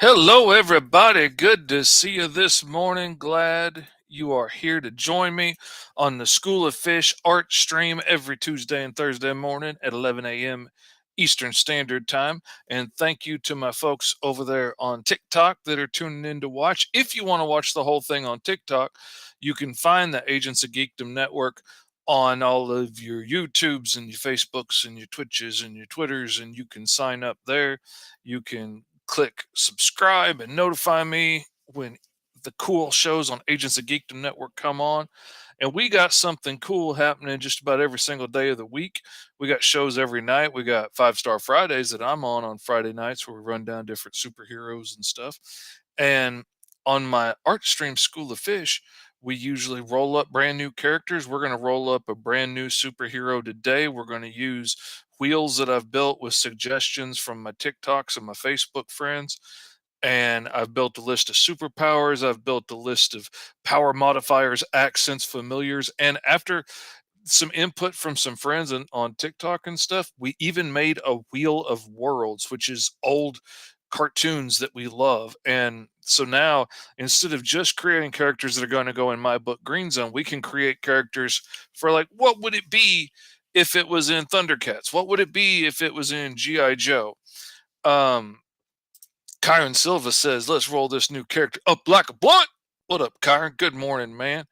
Hello, everybody. Good to see you this morning. Glad you are here to join me on the School of Fish art stream every Tuesday and Thursday morning at 11 a.m. Eastern Standard Time. And thank you to my folks over there on TikTok that are tuning in to watch. If you want to watch the whole thing on TikTok, you can find the Agents of Geekdom Network on all of your YouTubes and your Facebooks and your Twitches and your Twitters, and you can sign up there. You can click subscribe and notify me when the cool shows on Agents of Geekdom Network come on. And we got something cool happening just about every single day of the week. We got shows every night. We got Five Star Fridays that I'm on Friday nights where we run down different superheroes and stuff. And on my art stream School of Fish, we usually roll up brand new characters. We're going to roll up a brand new superhero today. We're going to use wheels that I've built with suggestions from my TikToks and my Facebook friends. And I've built a list of superpowers. I've built a list of power modifiers, accents, familiars. And after some input from some friends on TikTok and stuff, we even made a Wheel of Worlds, which is old cartoons that we love. And so now, instead of just creating characters that are going to go in my book Green Zone, we can create characters for, like, what would it be if it was in Thundercats? What would it be if it was in G.I. Joe? Um, Kyron Silva says, let's roll this new character up like a blunt. What up, Kyron? Good morning, man.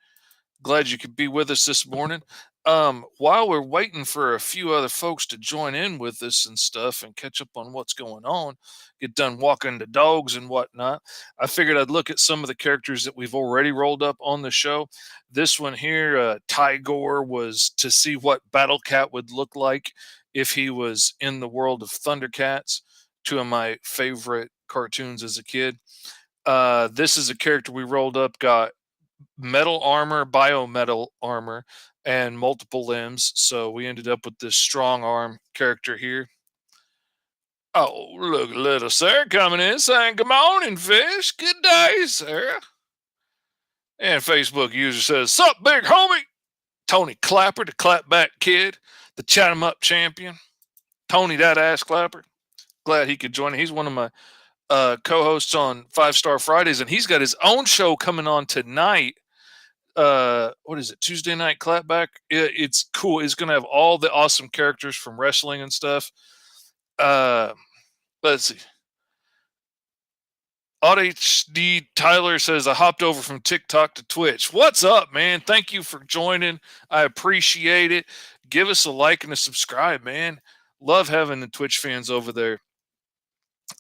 Glad you could be with us this morning. While we're waiting for a few other folks to join in with us and stuff and catch up on what's going on, get done walking the dogs and whatnot, I figured I'd look at some of the characters that we've already rolled up on the show. This one here, Tygor, was to see what Battle Cat would look like if he was in the world of Thundercats, two of my favorite cartoons as a kid. This is a character we rolled up, got metal armor, biometal armor, and multiple limbs. So we ended up with this strong arm character here. Oh, look, little Sarah coming in saying, "Good morning, fish. Good day, Sarah." And Facebook user says, "Sup, big homie?" Tony Clapper, the clapback kid, the chat 'em up champion. Tony, that ass clapper. Glad he could join. He's one of my co-hosts on Five Star Fridays, and he's got his own show coming on tonight. What is it, Tuesday Night Clapback? It's cool. It's gonna have all the awesome characters from wrestling and stuff. uh let's see. AutoHD Tyler says, I hopped over from TikTok to Twitch. What's up, man? Thank you for joining. I appreciate it. Give us a like and a subscribe, man. Love having the Twitch fans over there.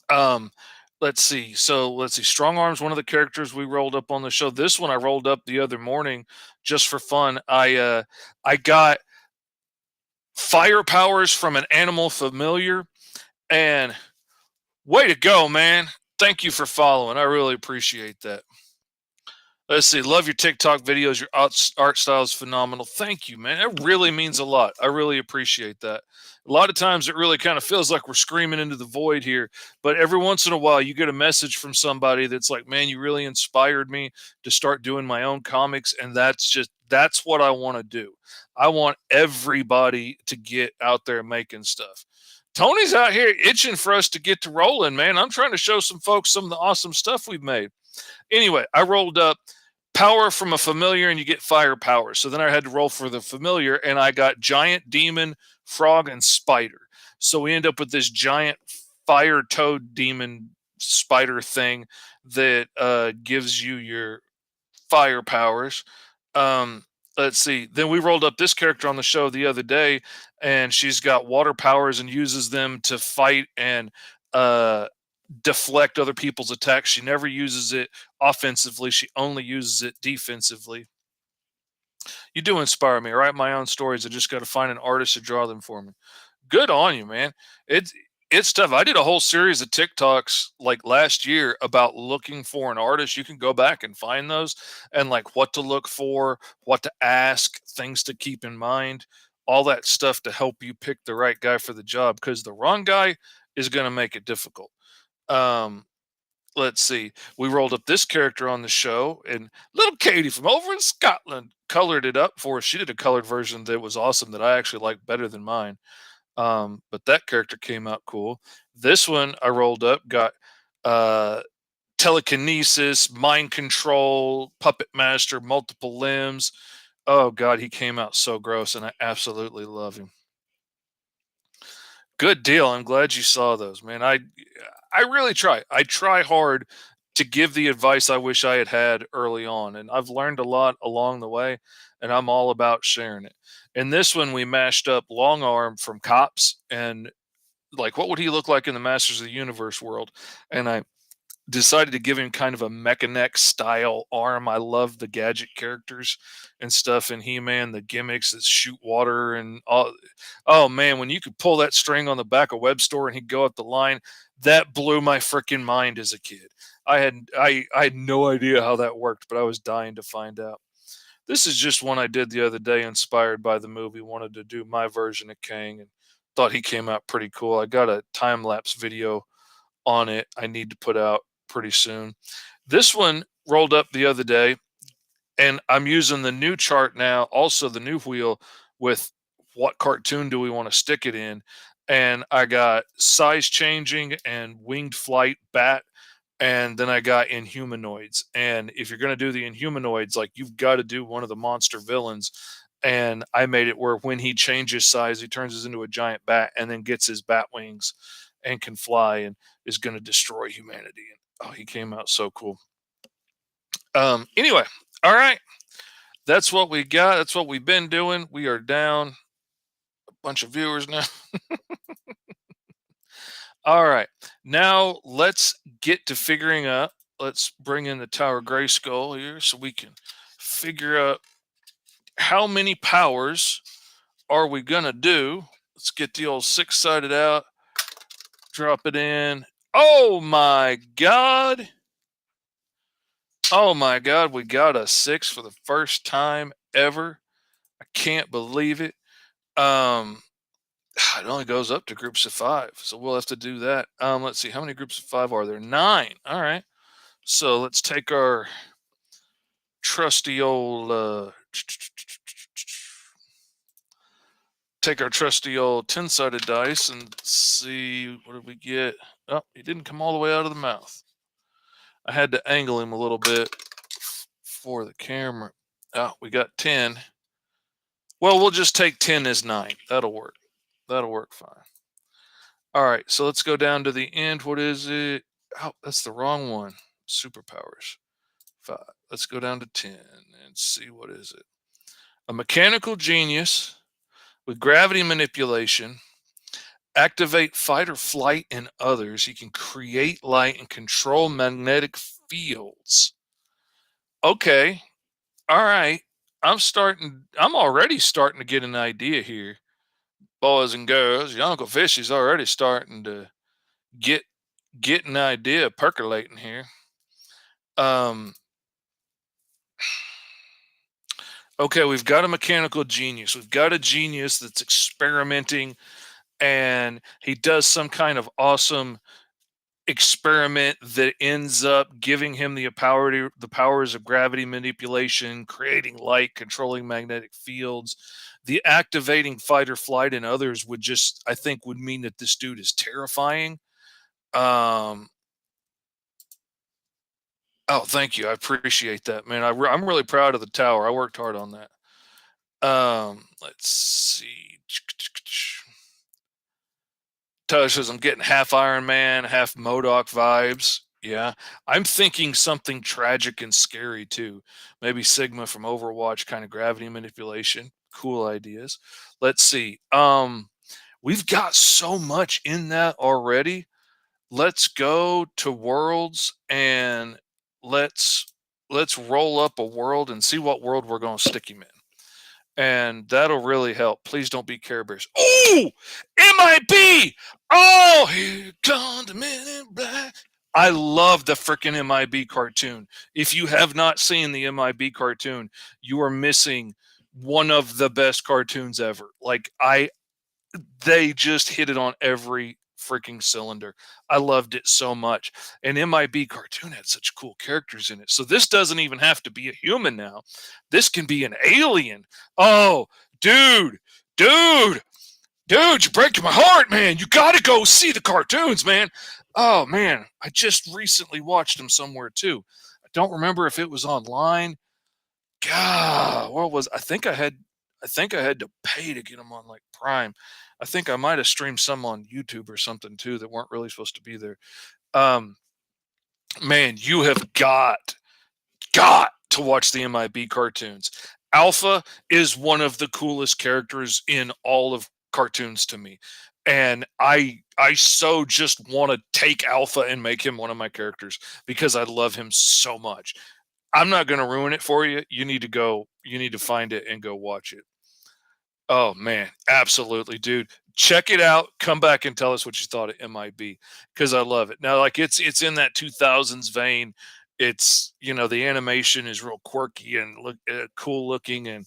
um let's see. Strong Arm's one of the characters we rolled up on the show. This one I rolled up the other morning just for fun. I got fire powers from an animal familiar, and way to go, man. Thank you for following. I really appreciate that. Let's see. Love your TikTok videos. Your art style is phenomenal. Thank you, man. It really means a lot. I really appreciate that. A lot of times it really kind of feels like we're screaming into the void here, but every once in a while you get a message from somebody that's like, man, you really inspired me to start doing my own comics. And that's what I want to do. I want everybody to get out there making stuff. Tony's out here itching for us to get to rolling, man. I'm trying to show some folks some of the awesome stuff we've made. Anyway, I rolled up power from a familiar and you get fire power. So then I had to roll for the familiar and I got giant, demon, frog, and spider. So we end up with this giant fire toad demon spider thing that gives you your fire powers. Let's see. Then we rolled up this character on the show the other day, and she's got water powers and uses them to fight and uh, deflect other people's attacks. She never uses it offensively. She only uses it defensively. You do inspire me. I write my own stories. I just got to find an artist to draw them for me. Good on you, man. It's tough. I did a whole series of TikToks like last year about looking for an artist. You can go back and find those and like what to look for, what to ask, things to keep in mind, all that stuff to help you pick the right guy for the job, because the wrong guy is going to make it difficult. Um, let's see. We rolled up this character on the show, and little Katie from over in Scotland colored it up for us. She did a colored version that was awesome that I actually like better than mine. But that character came out cool. This one I rolled up got telekinesis, mind control, puppet master, multiple limbs. Oh God, he came out so gross, and I absolutely love him. Good deal. I'm glad you saw those, man. I really try. I try hard to give the advice I wish I had had early on, and I've learned a lot along the way, and I'm all about sharing it. In this one, we mashed up Long Arm from Cops and like what would he look like in the Masters of the Universe world, and I decided to give him kind of a Mechanic style arm. I love the gadget characters and stuff in He-Man, the gimmicks that shoot water and all. Oh man, when you could pull that string on the back of Web Store and he'd go up the line, that blew my freaking mind as a kid. I had no idea how that worked, but I was dying to find out. This is just one I did the other day, inspired by the movie. Wanted to do my version of Kang and thought he came out pretty cool. I got a time lapse video on it I need to put out pretty soon. This one rolled up the other day, and I'm using the new chart now, also the new wheel with what cartoon do we want to stick it in. And I got size changing and winged flight bat, and then I got Inhumanoids. And if you're going to do the Inhumanoids, like you've got to do one of the monster villains. And I made it where when he changes size, he turns into a giant bat and then gets his bat wings and can fly and is going to destroy humanity. And oh, he came out so cool. Anyway, all right. That's what we got. That's what we've been doing. We are down a bunch of viewers now. All right. Now let's get to figuring out. Let's bring in the Tower Grayskull here so we can figure out how many powers are we going to do. Let's get the old six-sided out. Drop it in. Oh my God. Oh my God. We got a 6 for the first time ever. I can't believe it. It only goes up to groups of 5, so we'll have to do that. Let's see, how many groups of 5 are there? 9. All right. So let's take our trusty old take our trusty old 10-sided dice and see what did we get. Oh, he didn't come all the way out of the mouth. I had to angle him a little bit for the camera. Oh, we got 10. Well, we'll just take 10 as 9. That'll work. That'll work fine. All right, so let's go down to the end. What is it? Oh, that's the wrong one. Superpowers. 5. Let's go down to 10 and see what is it. A mechanical genius with gravity manipulation, activate fight or flight in others. He can create light and control magnetic fields. Okay. All right. I'm already starting to get an idea here. Boys and girls, your Uncle Fishy's already starting to get an idea percolating here. Okay, we've got a mechanical genius. We've got a genius that's experimenting, and he does some kind of awesome experiment that ends up giving him the powers of gravity manipulation, creating light, controlling magnetic fields. The activating fight or flight in others would just, I think, would mean that this dude is terrifying. Oh, thank you. I appreciate that, man. I'm really proud of the tower. I worked hard on that. Let's see. Tyler says I'm getting half Iron Man, half MODOK vibes. Yeah, I'm thinking something tragic and scary too. Maybe Sigma from Overwatch, kind of gravity manipulation. Cool ideas. Let's see. We've got so much in that already. Let's go to worlds and let's roll up a world and see what world we're going to stick him in. And that'll really help. Please don't be Care Bears. Oh, MIB. Oh, here comes the Men in Black. I love the freaking MIB cartoon. If you have not seen the MIB cartoon, you are missing one of the best cartoons ever. They just hit it on every freaking cylinder. I loved it so much. And MIB cartoon had such cool characters in it. So this doesn't even have to be a human now. This can be an alien. Oh, dude, you're breaking my heart, man. You got to go see the cartoons, man. Oh man, I just recently watched him somewhere too. I don't remember if it was online. God, what was I think I had to pay to get them on like Prime. I think I might have streamed some on YouTube or something too that weren't really supposed to be there. Um, man, you have got to watch the MIB cartoons. Alpha is one of the coolest characters in all of cartoons to me. And I so just want to take Alpha and make him one of my characters because I love him so much. I'm not going to ruin it for you. You need to find it and go watch it. Oh man, absolutely, dude. Check it out. Come back and tell us what you thought it might be because I love it. Now, like it's in that 2000s vein. It's the animation is real quirky and look cool looking, and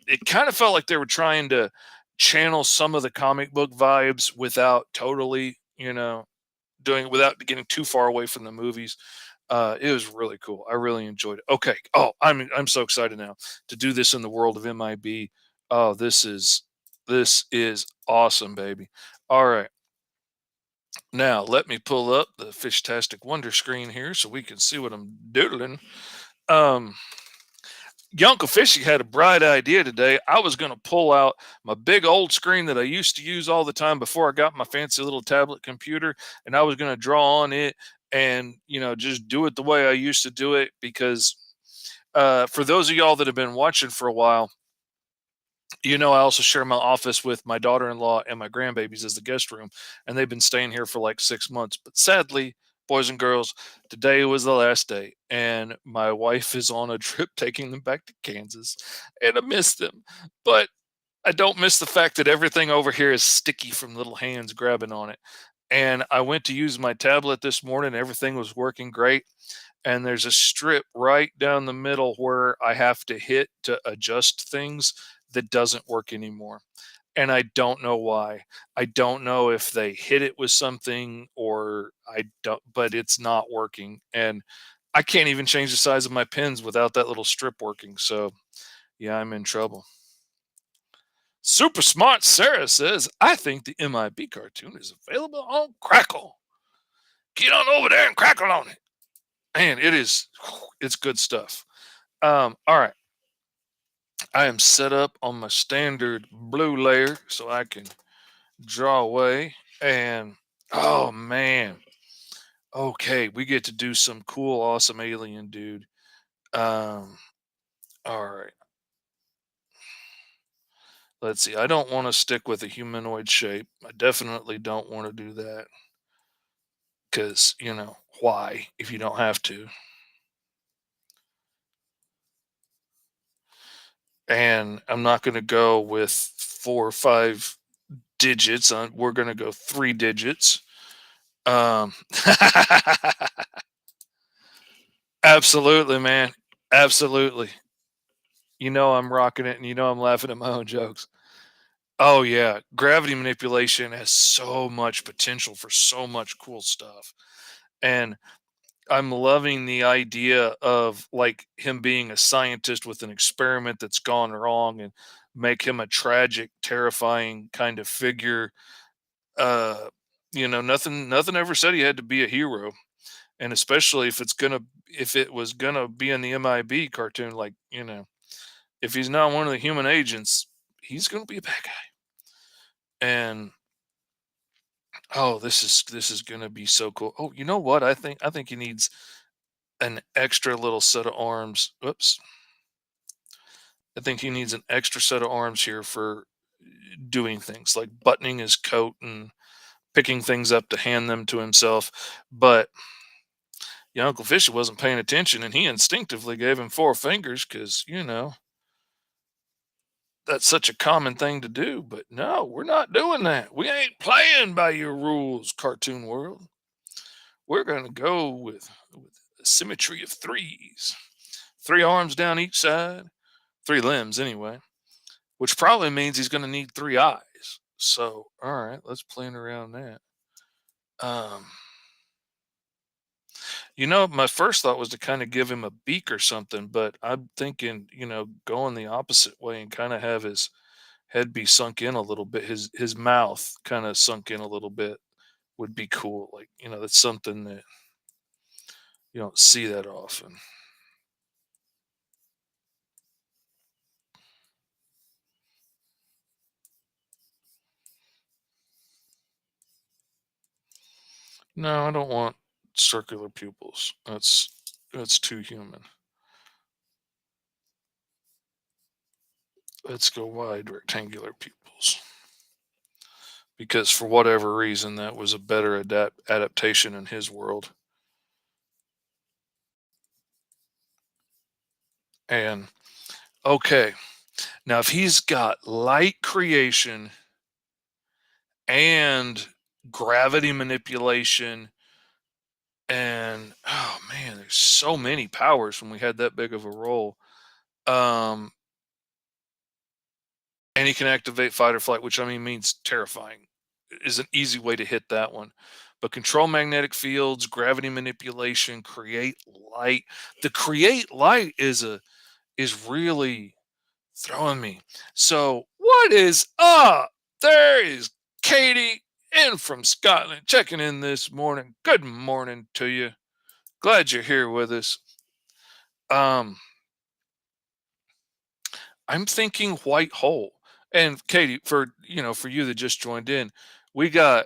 it kind of felt like they were trying to channel some of the comic book vibes without totally doing it without getting too far away from the movies. It was really cool. I really enjoyed it. Okay. Oh, I'm so excited now to do this in the world of MIB. Oh, this is awesome, baby. All right. Now let me pull up the Fishtastic Wonder screen here so we can see what I'm doodling. Um, Uncle Fishy had a bright idea today. I was going to pull out my big old screen that I used to use all the time before I got my fancy little tablet computer, and I was going to draw on it and just do it the way I used to do it because for those of y'all that have been watching for a while, I also share my office with my daughter-in-law and my grandbabies as the guest room, and they've been staying here for like 6 months. But sadly, boys and girls, today was the last day, and my wife is on a trip taking them back to Kansas, and I miss them. But I don't miss the fact that everything over here is sticky from little hands grabbing on it. And I went to use my tablet this morning, everything was working great. And there's a strip right down the middle where I have to hit to adjust things that doesn't work anymore. And I don't know why. I don't know if they hit it with something or I don't, but it's not working. And I can't even change the size of my pins without that little strip working. So, yeah, I'm in trouble. Super Smart Sarah says, I think the MIB cartoon is available on Crackle. Get on over there and crackle on it. Man, it's good stuff. All right. I am set up on my standard blue layer so I can draw away. And oh man. Okay, we get to do some cool, awesome alien dude. Um, all right. Let's see. I don't want to stick with a humanoid shape. I definitely don't want to do that. Because, why if you don't have to? And I'm not going to go with 4 or 5 digits. We're going to go 3 digits. Um, absolutely, man. Absolutely. I'm rocking it and I'm laughing at my own jokes. Oh, yeah. Gravity manipulation has so much potential for so much cool stuff. And I'm loving the idea of like him being a scientist with an experiment that's gone wrong and make him a tragic, terrifying kind of figure. Uh, nothing ever said he had to be a hero. And especially if it was gonna be in the MIB cartoon, like, if he's not one of the human agents, he's gonna be a bad guy. And oh, this is gonna be so cool. Oh, you know what? I think he needs an extra little set of arms. Whoops. I think he needs an extra set of arms here for doing things like buttoning his coat and picking things up to hand them to himself. But Uncle Fishy wasn't paying attention and he instinctively gave him 4 fingers because, that's such a common thing to do. But no, we're not doing that. We ain't playing by your rules, cartoon world. We're going to go with a symmetry of threes. 3 arms down each side, 3 limbs anyway, which probably means he's going to need 3 eyes. So, all right, let's plan around that. Um, my first thought was to kind of give him a beak or something, but I'm thinking, going the opposite way and kind of have his head be sunk in a little bit, his mouth kind of sunk in a little bit, would be cool. Like, that's something that you don't see that often. No, I don't want circular pupils. That's too human. Let's go wide rectangular pupils. Because for whatever reason that was a better adaptation in his world. And okay, now if he's got light creation and gravity manipulation and oh man, there's so many powers when we had that big of a role. Um, and he can activate fight or flight, which I mean means terrifying. Is an easy way to hit that one. But control magnetic fields, gravity manipulation, create light. The create light is really throwing me. So what is up? There is Katie in from Scotland checking in this morning. Good morning to you. Glad you're here with us. Um, I'm thinking white hole. And Katie, for you that just joined in, we got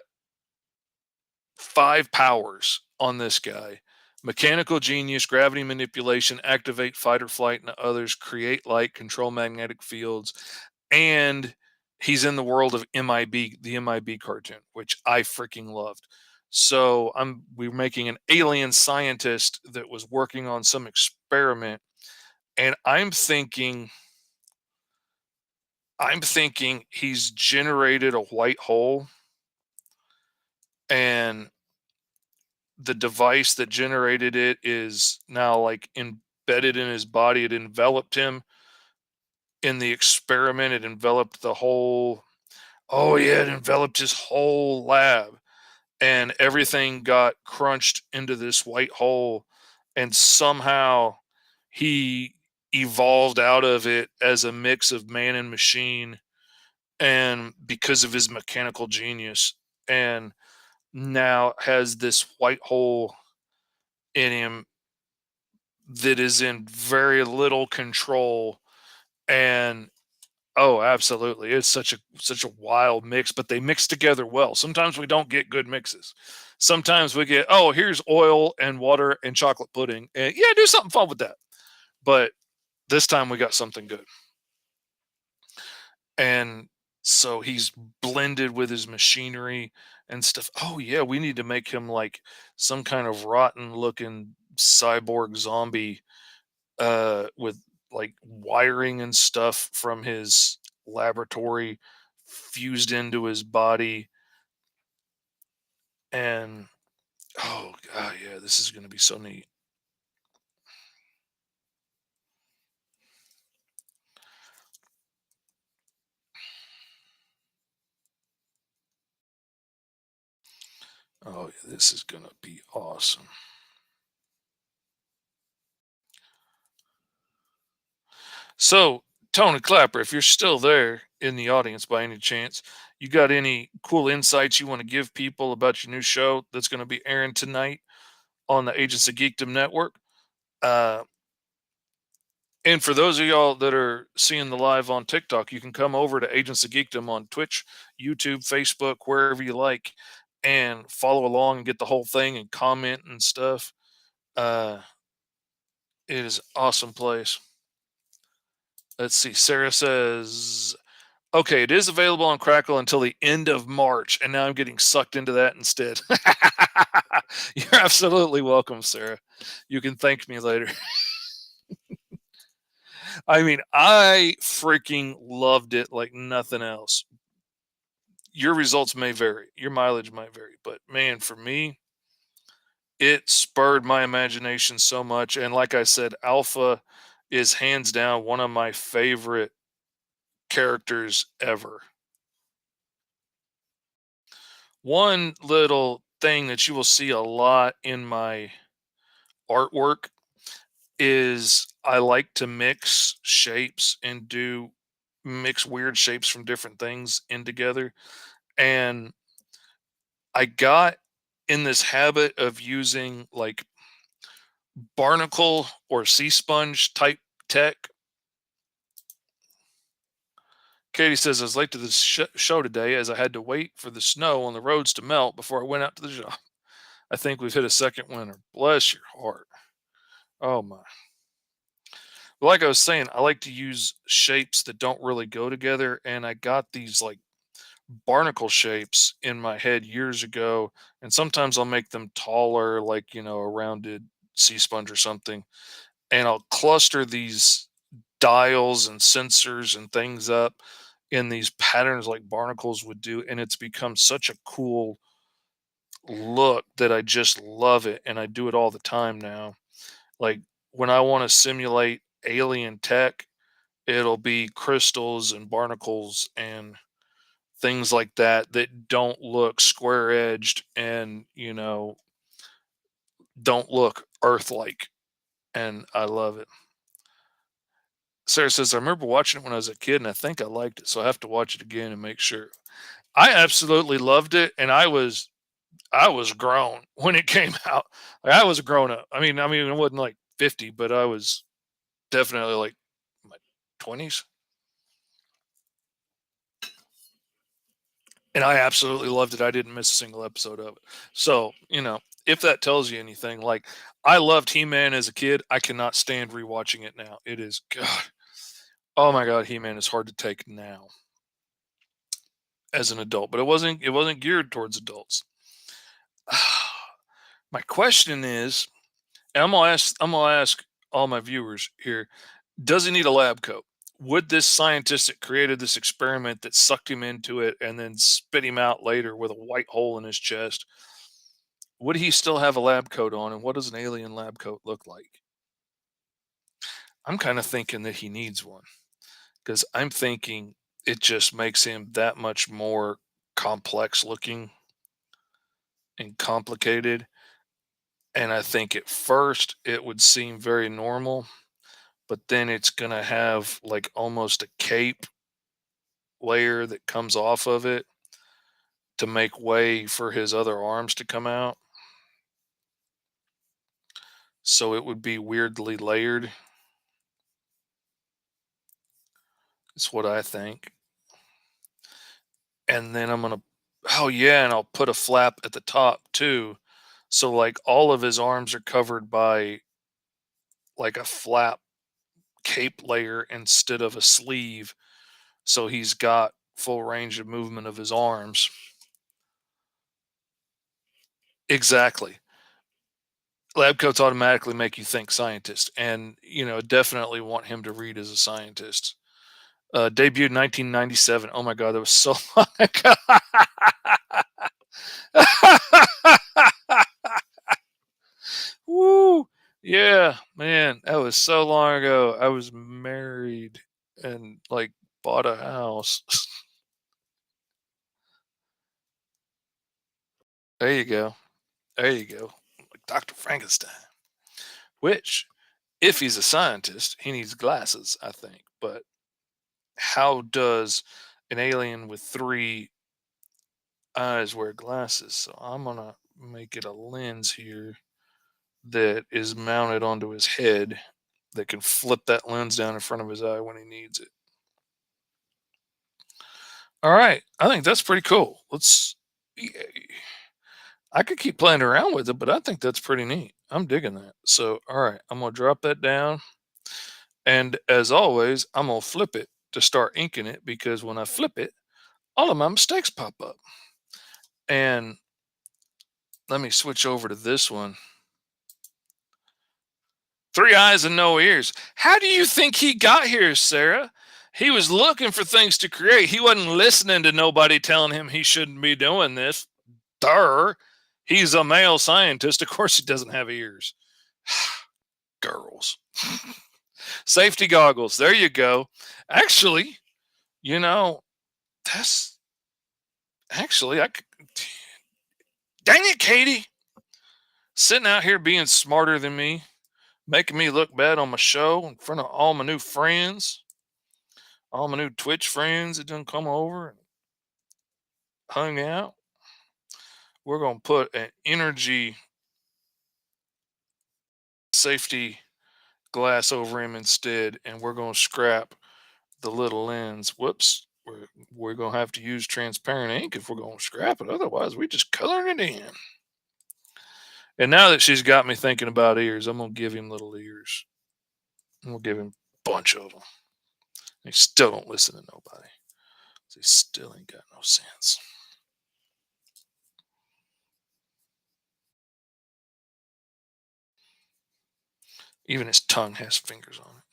5 powers on this guy. Mechanical genius, gravity manipulation, activate fight or flight and others, create light, control magnetic fields, and he's in the world of MIB, the MIB cartoon, which I freaking loved. So we're making an alien scientist that was working on some experiment, and I'm thinking he's generated a white hole, and the device that generated it is now like embedded in his body. It enveloped him in the experiment. It enveloped the whole, oh yeah, it enveloped his whole lab, and everything got crunched into this white hole, and somehow he evolved out of it as a mix of man and machine, and because of his mechanical genius, and now has this white hole in him that is in very little control. And oh, absolutely, it's such a wild mix, but they mix together well. Sometimes we don't get good mixes. Sometimes we get, oh, here's oil and water and chocolate pudding, and yeah, do something fun with that. But this time we got something good. And so he's blended with his machinery and stuff. Oh yeah, we need to make him like some kind of rotten looking cyborg zombie, with like wiring and stuff from his laboratory fused into his body. And oh god, yeah, this is going to be so neat. Oh yeah, this is going to be awesome. So Tony Clapper, if you're still there in the audience by any chance, you got any cool insights you want to give people about your new show that's going to be airing tonight on the Agents of Geekdom Network? uh, And for those of y'all that are seeing the live on TikTok, you can come over to Agents of Geekdom on Twitch, YouTube, Facebook, wherever you like, and follow along and get the whole thing and comment and stuff. Uh, it is an awesome place. Let's see. Sarah says, okay, it is available on Crackle until the end of March, and now I'm getting sucked into that instead. You're absolutely welcome, Sarah. You can thank me later. I mean, I freaking loved it like nothing else. Your results may vary, your mileage might vary, but man, for me, it spurred my imagination so much. And like I said, Alpha is hands down one of my favorite characters ever. One little thing that you will see a lot in my artwork is I like to mix shapes and do mix weird shapes from different things in together. And I got in this habit of using like barnacle or sea sponge type tech. Katie says, I was late to the show today as I had to wait for the snow on the roads to melt before I went out to the job. I think we've hit a second winter. Bless your heart. Oh my. Like I was saying, I like to use shapes that don't really go together. And I got these like barnacle shapes in my head years ago. And sometimes I'll make them taller, like, a rounded sea sponge or something. And I'll cluster these dials and sensors and things up in these patterns like barnacles would do. And it's become such a cool look that I just love it. And I do it all the time now. Like when I want to simulate alien tech, it'll be crystals and barnacles and things like that that don't look square edged and, don't look Earth like. And I love it. Sarah says, I remember watching it when I was a kid and I think I liked it. So I have to watch it again and make sure. I absolutely loved it. And I was grown when it came out. Like, I was a grown up. I mean, it wasn't like 50, but I was definitely like my 20s. And I absolutely loved it. I didn't miss a single episode of it. So, if that tells you anything, like I loved He-Man as a kid. I cannot stand rewatching it now. It is God. Oh my God, He-Man is hard to take now as an adult, but it wasn't geared towards adults. My question is, and I'm gonna ask all my viewers here, does he need a lab coat? Would this scientist that created this experiment that sucked him into it and then spit him out later with a white hole in his chest, would he still have a lab coat on? And what does an alien lab coat look like? I'm kind of thinking that he needs one because I'm thinking it just makes him that much more complex looking and complicated. And I think at first it would seem very normal, but then it's going to have like almost a cape layer that comes off of it to make way for his other arms to come out. So it would be weirdly layered. Is what I think. And then oh yeah, and I'll put a flap at the top too. So like all of his arms are covered by like a flap cape layer instead of a sleeve. So he's got full range of movement of his arms. Exactly. Lab coats automatically make you think scientist, and definitely want him to read as a scientist. Debuted 1997. Oh my god, that was so long ago. Woo! Yeah, man, that was so long ago. I was married and like bought a house. There you go. There you go. Like Dr. Frankenstein. Which, if he's a scientist, he needs glasses, I think. But how does an alien with three eyes wear glasses? So I'm gonna make it a lens here that is mounted onto his head that can flip that lens down in front of his eye when he needs it. All right, I think that's pretty cool. I could keep playing around with it, but I think that's pretty neat. I'm digging that. So, all right, I'm gonna drop that down, and as always, I'm gonna flip it to start inking it because when I flip it, all of my mistakes pop up. And let me switch over to this one. Three eyes and no ears. How do you think he got here, Sarah? He was looking for things to create. He wasn't listening to nobody telling him he shouldn't be doing this. Durr. He's a male scientist. Of course, he doesn't have ears. Girls. Safety goggles. There you go. Actually, you know, that's actually, I could. Dang it, Katie. Sitting out here being smarter than me, making me look bad on my show in front of all my new friends, all my new Twitch friends that done come over and hung out. we're going to put an energy safety glass over him instead, and we're going to scrap the little lens. Whoops. We're going to have to use transparent ink if we're going to scrap it. Otherwise, we just coloring it in. And now that she's got me thinking about ears, I'm going to give him little ears. I'm going to give him a bunch of them. He still don't listen to nobody. He still ain't got no sense. Even his tongue has fingers on it.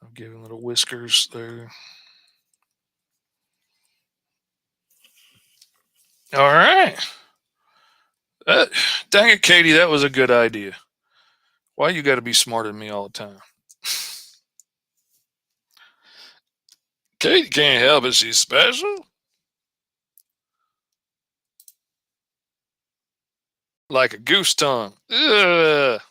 I'll give him little whiskers there. All right. Dang it, Katie, that was a good idea. Why you got to be smarter than me all the time? Katie can't help it. She's special. Like a goose tongue. Ugh.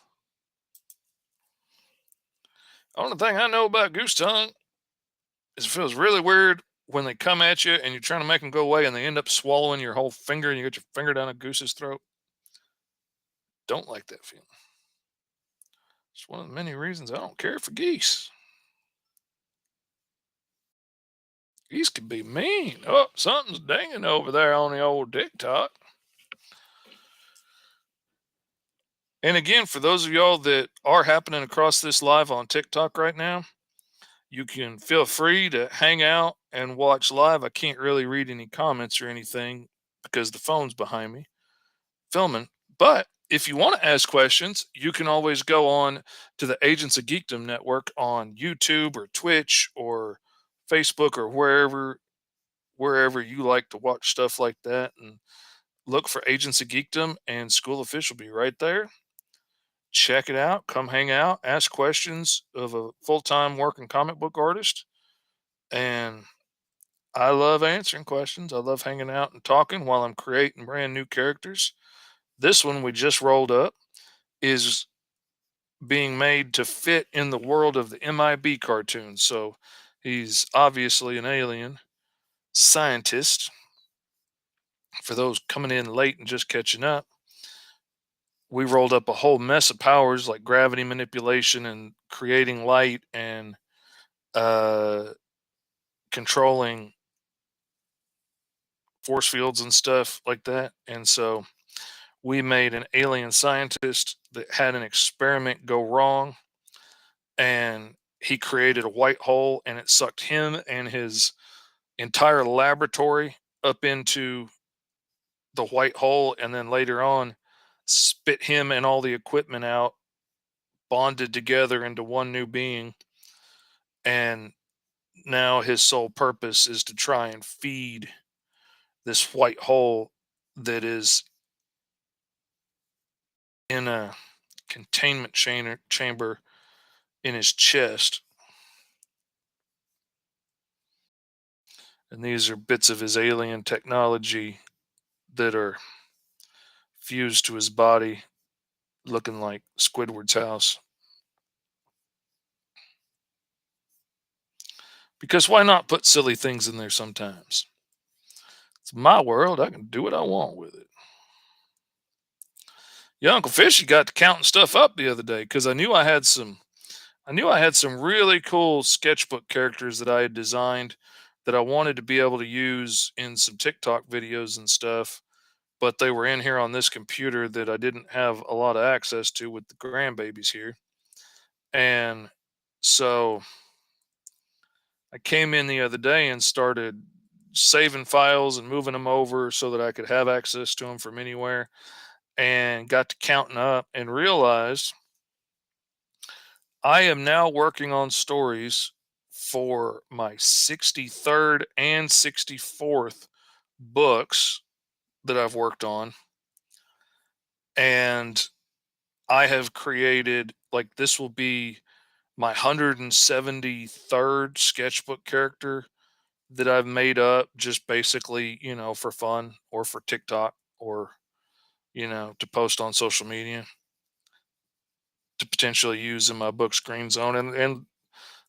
Only thing I know about goose tongue is it feels really weird when they come at you and you're trying to make them go away and they end up swallowing your whole finger and you get your finger down a goose's throat. Don't like that feeling. It's one of the many reasons I don't care for geese. Geese can be mean. Oh, something's dinging over there on the old TikTok. And again, for those of y'all that are happening across this live on TikTok right now, you can feel free to hang out and watch live. I can't really read any comments or anything because the phone's behind me filming. But if you want to ask questions, you can always go on to the Agents of Geekdom network on YouTube or Twitch or Facebook or wherever you like to watch stuff like that, and look for Agents of Geekdom, and School of Fish will be right there. Check it out. Come hang out. Ask questions of a full-time working comic book artist. And I love answering questions. I love hanging out and talking while I'm creating brand new characters. This one we just rolled up is being made to fit in the world of the MIB cartoons. So he's obviously an alien scientist. For those coming in late and just catching up, we rolled up a whole mess of powers like gravity manipulation and creating light and uh, controlling force fields and stuff like that. And so we made an alien scientist that had an experiment go wrong, and he created a white hole and it sucked him and his entire laboratory up into the white hole, and then later on spit him and all the equipment out, bonded together into one new being. And now his sole purpose is to try and feed this white hole that is in a containment chamber in his chest. And these are bits of his alien technology that are fused to his body, looking like Squidward's house. Because why not put silly things in there sometimes? It's my world. I can do what I want with it. Yeah, Uncle Fishy got to counting stuff up the other day because I knew I had some really cool sketchbook characters that I had designed that I wanted to be able to use in some TikTok videos and stuff, but they were in here on this computer that I didn't have a lot of access to with the grandbabies here. And so I came in the other day and started saving files and moving them over so that I could have access to them from anywhere, and got to counting up and realized I am now working on stories for my 63rd and 64th books that I've worked on. And I have created, like, this will be my 173rd sketchbook character that I've made up just basically, for fun or for TikTok or, to post on social media to potentially use in my book Screen Zone. And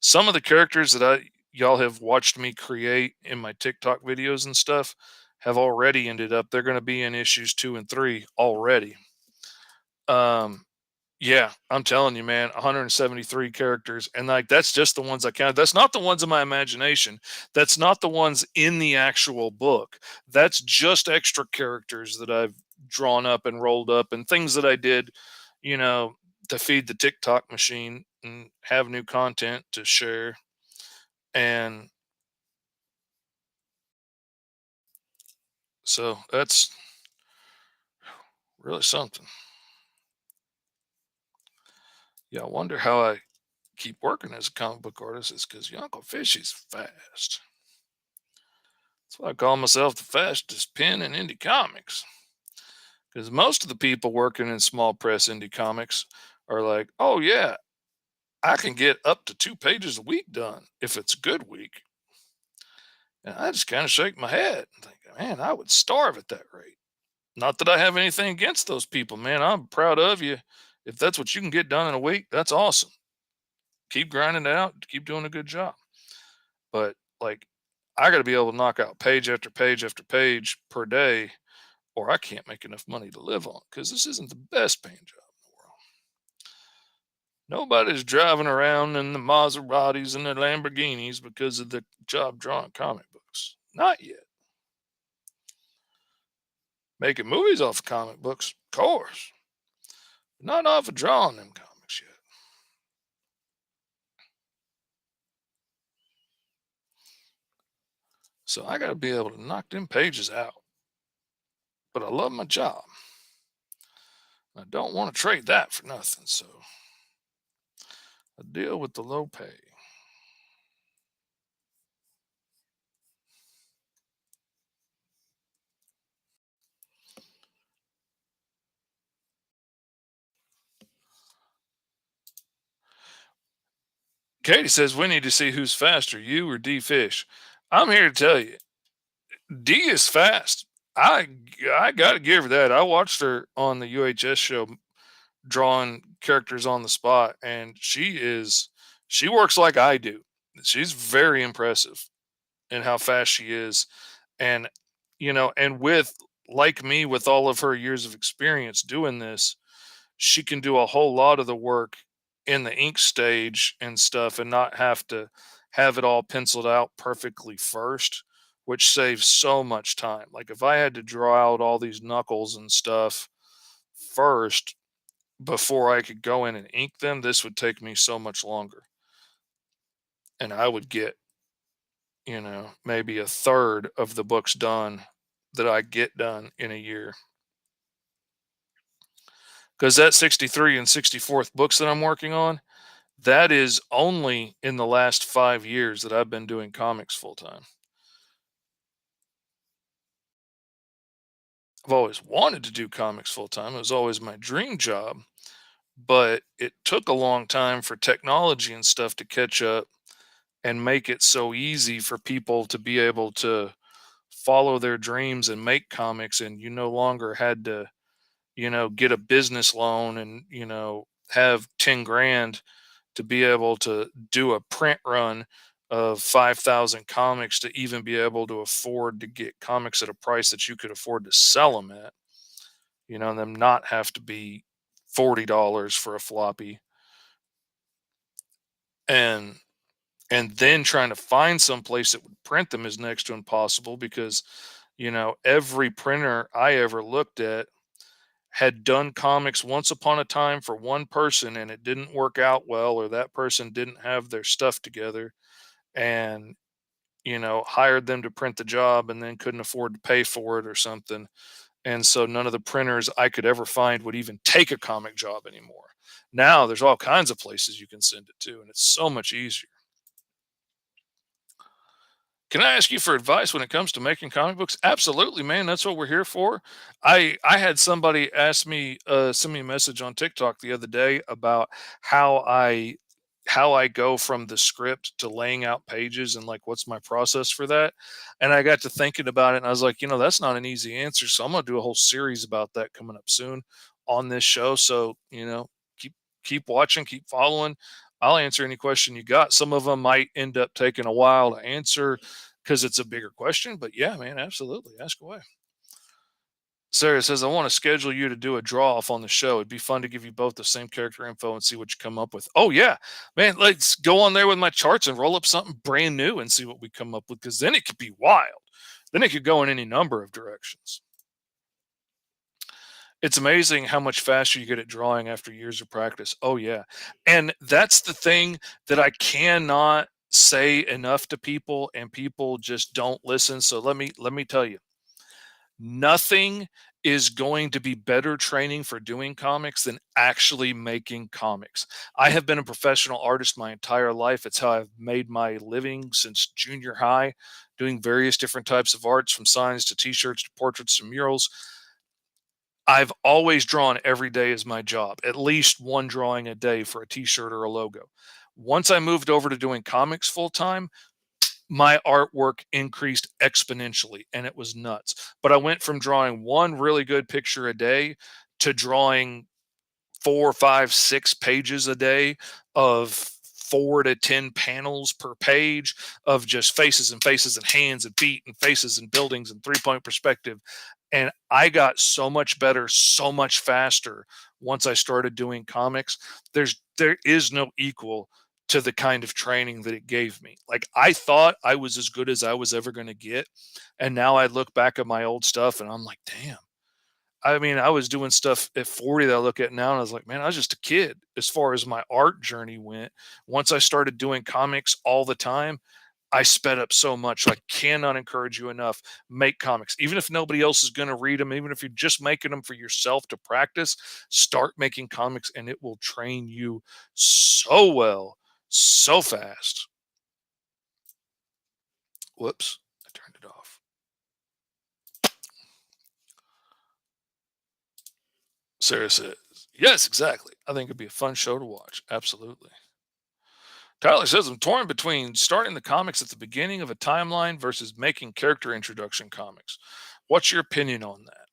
some of the characters that I y'all have watched me create in my TikTok videos and stuff have already ended up. They're going to be in issues 2 and 3 already. Um, yeah, I'm telling you, man, 173 characters. And like, that's just the ones I counted. That's not the ones in my imagination. That's not the ones in the actual book. That's just extra characters that I've drawn up and rolled up and things that I did, you know, to feed the TikTok machine and have new content to share. And so that's really something. Yeah, I wonder how I keep working as a comic book artist is because your Uncle Fishy's fast. That's why I call myself the fastest pen in indie comics. Because most of the people working in small press indie comics are like, oh, yeah, I can get up to 2 pages a week done if it's a good week. And I just kind of shake my head and think, man, I would starve at that rate. Not that I have anything against those people, man. I'm proud of you. If that's what you can get done in a week, that's awesome. Keep grinding it out, keep doing a good job. But like, I got to be able to knock out page after page after page per day, or I can't make enough money to live on because this isn't the best paying job in the world. Nobody's driving around in the Maseratis and the Lamborghinis because of the job drawing comic books. Not yet. Making movies off of comic books, of course. But not off of drawing them comics yet. So I got to be able to knock them pages out. But I love my job. I don't want to trade that for nothing. So I deal with the low pay. Katie says we need to see who's faster, you or D Fish. I'm here to tell you, D is fast. I I gotta give her that. I watched her on the UHS show drawing characters on the spot, and she works like I do. She's very impressive in how fast she is, and and with like me with all of her years of experience doing this, she can do a whole lot of the work in the ink stage and stuff and not have to have it all penciled out perfectly first, which saves so much time. Like if I had to draw out all these knuckles and stuff first before I could go in and ink them, this would take me so much longer. And I would get, maybe a third of the books done that I get done in a year. Because that 63 and 64th books that I'm working on, that is only in the last 5 years that I've been doing comics full time. I've always wanted to do comics full time. It was always my dream job, but it took a long time for technology and stuff to catch up and make it so easy for people to be able to follow their dreams and make comics. And you no longer had to, get a business loan and, have 10 grand to be able to do a print run of 5,000 comics to even be able to afford to get comics at a price that you could afford to sell them at, and them not have to be $40 for a floppy. And then trying to find some place that would print them is next to impossible because, every printer I ever looked at had done comics once upon a time for one person and it didn't work out well, or that person didn't have their stuff together and hired them to print the job and then couldn't afford to pay for it or something. And so none of the printers I could ever find would even take a comic job anymore. Now there's all kinds of places you can send it to, and it's so much easier. Can I ask you for advice when it comes to making comic books? Absolutely, man. That's what we're here for. I had somebody ask me, send me a message on TikTok the other day about how I go from the script to laying out pages and like what's my process for that. And I got to thinking about it, and I was like, that's not an easy answer. So I'm gonna do a whole series about that coming up soon on this show. So keep keep watching, keep following. I'll answer any question you got. Some of them might end up taking a while to answer because it's a bigger question, but yeah, man, absolutely. Ask away. Sarah says, I want to schedule you to do a draw off on the show. It'd be fun to give you both the same character info and see what you come up with. Oh, yeah, man, let's go on there with my charts and roll up something brand new and see what we come up with because then it could be wild. Then it could go in any number of directions. It's amazing how much faster you get at drawing after years of practice. Oh, yeah. And that's the thing that I cannot say enough to people, and people just don't listen. So let me tell you, nothing is going to be better training for doing comics than actually making comics. I have been a professional artist my entire life. It's how I've made my living since junior high, doing various different types of arts from signs to t-shirts to portraits to murals. I've always drawn every day as my job, at least one drawing a day for a t-shirt or a logo. Once I moved over to doing comics full time, my artwork increased exponentially and it was nuts. But I went from drawing one really good picture a day to drawing 4, 5, 6 pages a day of 4 to 10 panels per page of just faces and hands and feet and faces and buildings and three-point perspective. And I got so much better, so much faster once I started doing comics. There is no equal to the kind of training that it gave me. Like I thought I was as good as I was ever going to get. And now I look back at my old stuff and I'm like, damn. I mean, I was doing stuff at 40 that I look at now and I was like, man, I was just a kid as far as my art journey went. Once I started doing comics all the time, I sped up so much. I cannot encourage you enough. Make comics. Even if nobody else is going to read them, even if you're just making them for yourself to practice, start making comics and it will train you so well, so fast. Whoops, I turned it off. Sarah says, yes, exactly. I think it'd be a fun show to watch. Absolutely. Tyler says, I'm torn between starting the comics at the beginning of a timeline versus making character introduction comics. What's your opinion on that?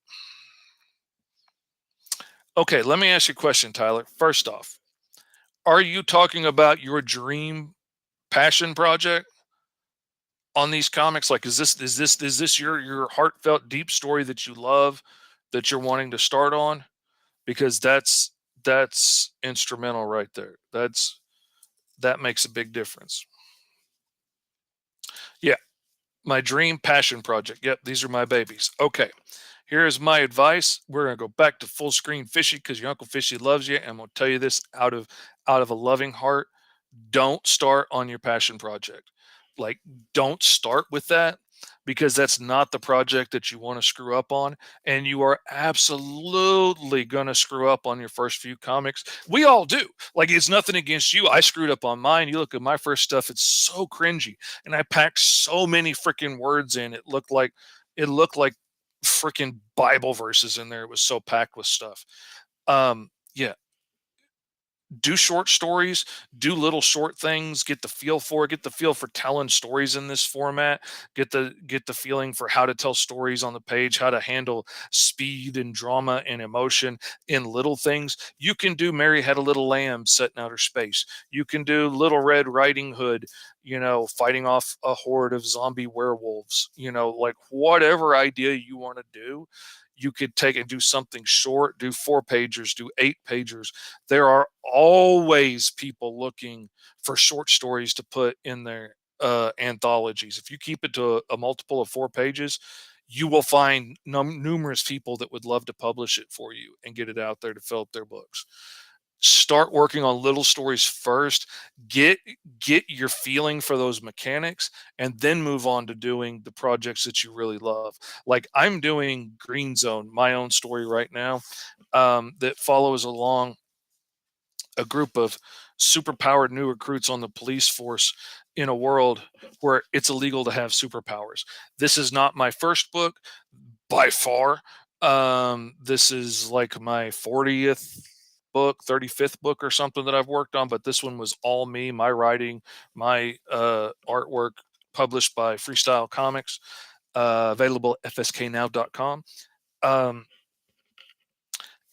Okay, let me ask you a question, Tyler. First off, are you talking about your dream passion project on these comics? Like, is this your heartfelt deep story that you love that you're wanting to start on? Because that's instrumental right there. That makes a big difference. Yeah, my dream passion project. Yep, these are my babies. Okay, here is my advice. We're gonna go back to full screen Fishy because your Uncle Fishy loves you, and I'm gonna tell you this out of a loving heart. Don't start on your passion project. Like, don't start with that because that's not the project that you want to screw up on. And you are absolutely going to screw up on your first few comics. We all do. Like, it's nothing against you. I screwed up on mine. You look at my first stuff, it's so cringy. And I packed so many freaking words in. It looked like freaking Bible verses in there. It was so packed with stuff. Yeah, do short stories, do little short things, get the feel for telling stories in this format, get the feeling for how to tell stories on the page, how to handle speed and drama and emotion in little things. You can do Mary Had a Little Lamb set in outer space. You can do Little Red Riding Hood, fighting off a horde of zombie werewolves, like whatever idea you want to do, you could take and do something short, do 4 pagers, do 8 pagers. There are always people looking for short stories to put in their anthologies. If you keep it to a multiple of 4 pages, you will find numerous people that would love to publish it for you and get it out there to fill up their books. Start working on little stories first. Get your feeling for those mechanics and then move on to doing the projects that you really love. Like, I'm doing Green Zone, my own story right now, that follows along a group of superpowered new recruits on the police force in a world where it's illegal to have superpowers. This is not my first book by far. This is like my 40th book, 35th book or something that I've worked on, but this one was all me, my writing, my artwork, published by Freestyle Comics, available at fsknow.com. Um,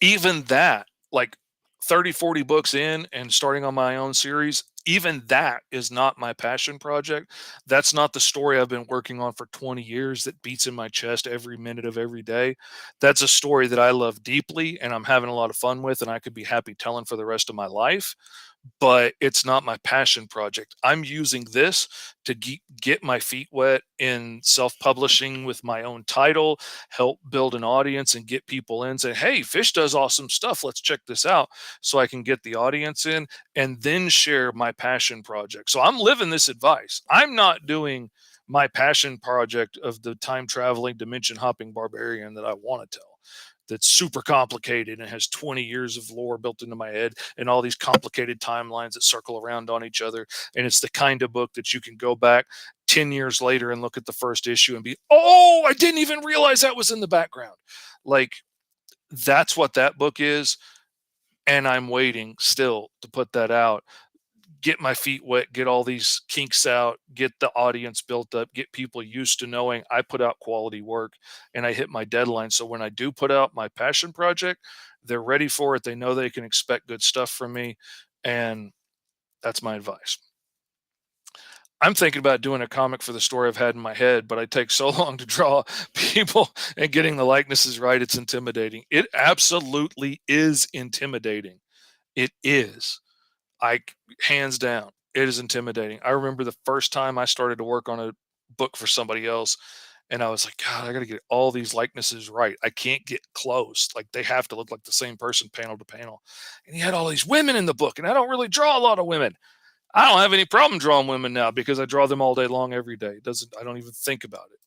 Even that, like, 30, 40 books in and starting on my own series, even that is not my passion project. That's not the story I've been working on for 20 years that beats in my chest every minute of every day. That's a story that I love deeply and I'm having a lot of fun with, and I could be happy telling for the rest of my life, but it's not my passion project. I'm using this to get my feet wet in self publishing with my own title, help build an audience and get people in, say, hey, Fish does awesome stuff. Let's check this out. So I can get the audience in and then share my passion project. So I'm living this advice. I'm not doing my passion project of the time traveling, dimension hopping barbarian that I want to tell. That's super complicated and has 20 years of lore built into my head and all these complicated timelines that circle around on each other. And it's the kind of book that you can go back 10 years later and look at the first issue and be, oh, I didn't even realize that was in the background. Like, that's what that book is. And I'm waiting still to put that out, get my feet wet, get all these kinks out, get the audience built up, get people used to knowing I put out quality work and I hit my deadline. So when I do put out my passion project, they're ready for it. They know they can expect good stuff from me. And that's my advice. I'm thinking about doing a comic for the story I've had in my head, but I take so long to draw people and getting the likenesses right. It's intimidating. It absolutely is intimidating. It is. I hands down, it is intimidating. I remember the first time I started to work on a book for somebody else, and I was like, God, I got to get all these likenesses right. I can't get close. Like they have to look like the same person panel to panel. And he had all these women in the book, and I don't really draw a lot of women. I don't have any problem drawing women now because I draw them all day long every day. It doesn't I don't even think about it.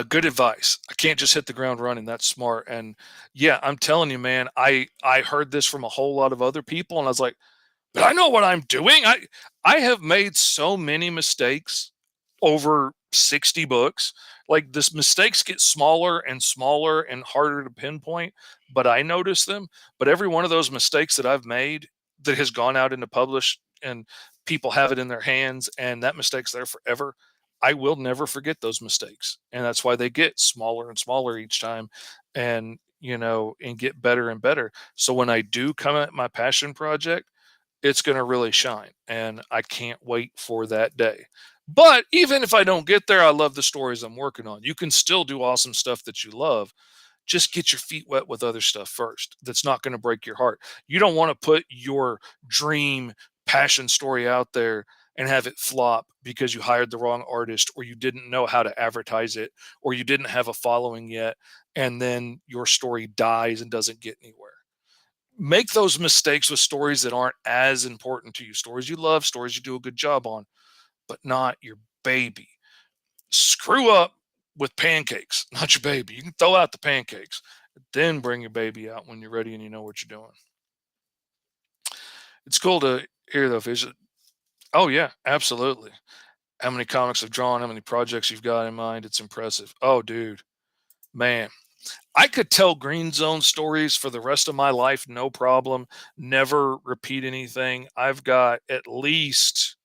Good advice. I can't just hit the ground running. That's smart. And yeah, I'm telling you, man, I heard this from a whole lot of other people, and I was like, but I know what I'm doing. I have made so many mistakes over 60 books. Like this mistakes get smaller and smaller and harder to pinpoint, but I notice them. But every one of those mistakes that I've made that has gone out into published and people have it in their hands and that mistake's there forever. I will never forget those mistakes. And that's why they get smaller and smaller each time and and get better and better. So when I do come at my passion project, it's going to really shine. And I can't wait for that day. But even if I don't get there, I love the stories I'm working on. You can still do awesome stuff that you love. Just get your feet wet with other stuff first. That's not going to break your heart. You don't want to put your dream passion story out there and have it flop because you hired the wrong artist or you didn't know how to advertise it or you didn't have a following yet. And then your story dies and doesn't get anywhere. Make those mistakes with stories that aren't as important to you, stories you love, stories you do a good job on, but not your baby. Screw up with pancakes, not your baby. You can throw out the pancakes, then bring your baby out when you're ready and you know what you're doing. It's cool to hear though, Fish. Oh yeah, absolutely. How many comics I've drawn, how many projects you've got in mind, it's impressive. Oh dude, man, I could tell Green Zone stories for the rest of my life, no problem. Never repeat anything. I've got at least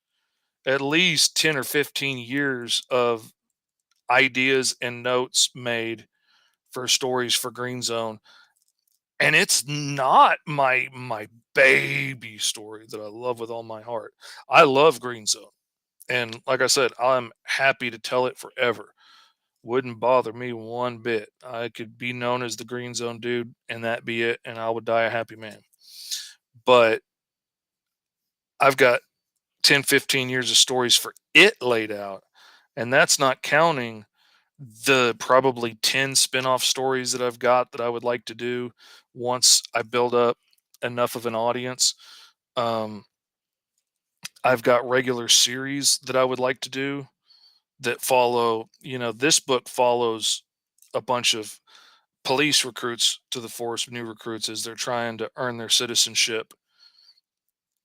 10 or 15 years of ideas and notes made for stories for Green Zone. And it's not my baby story that I love with all my heart. I love Green Zone. And like I said, I'm happy to tell it forever. Wouldn't bother me one bit. I could be known as the Green Zone dude and that be it, and I would die a happy man. But I've got 10, 15 years of stories for it laid out. And that's not counting the probably 10 spin-off stories that I've got that I would like to do once I build up enough of an audience. Um, I've got regular series that I would like to do that follow, this book follows a bunch of police recruits to the force, new recruits, as they're trying to earn their citizenship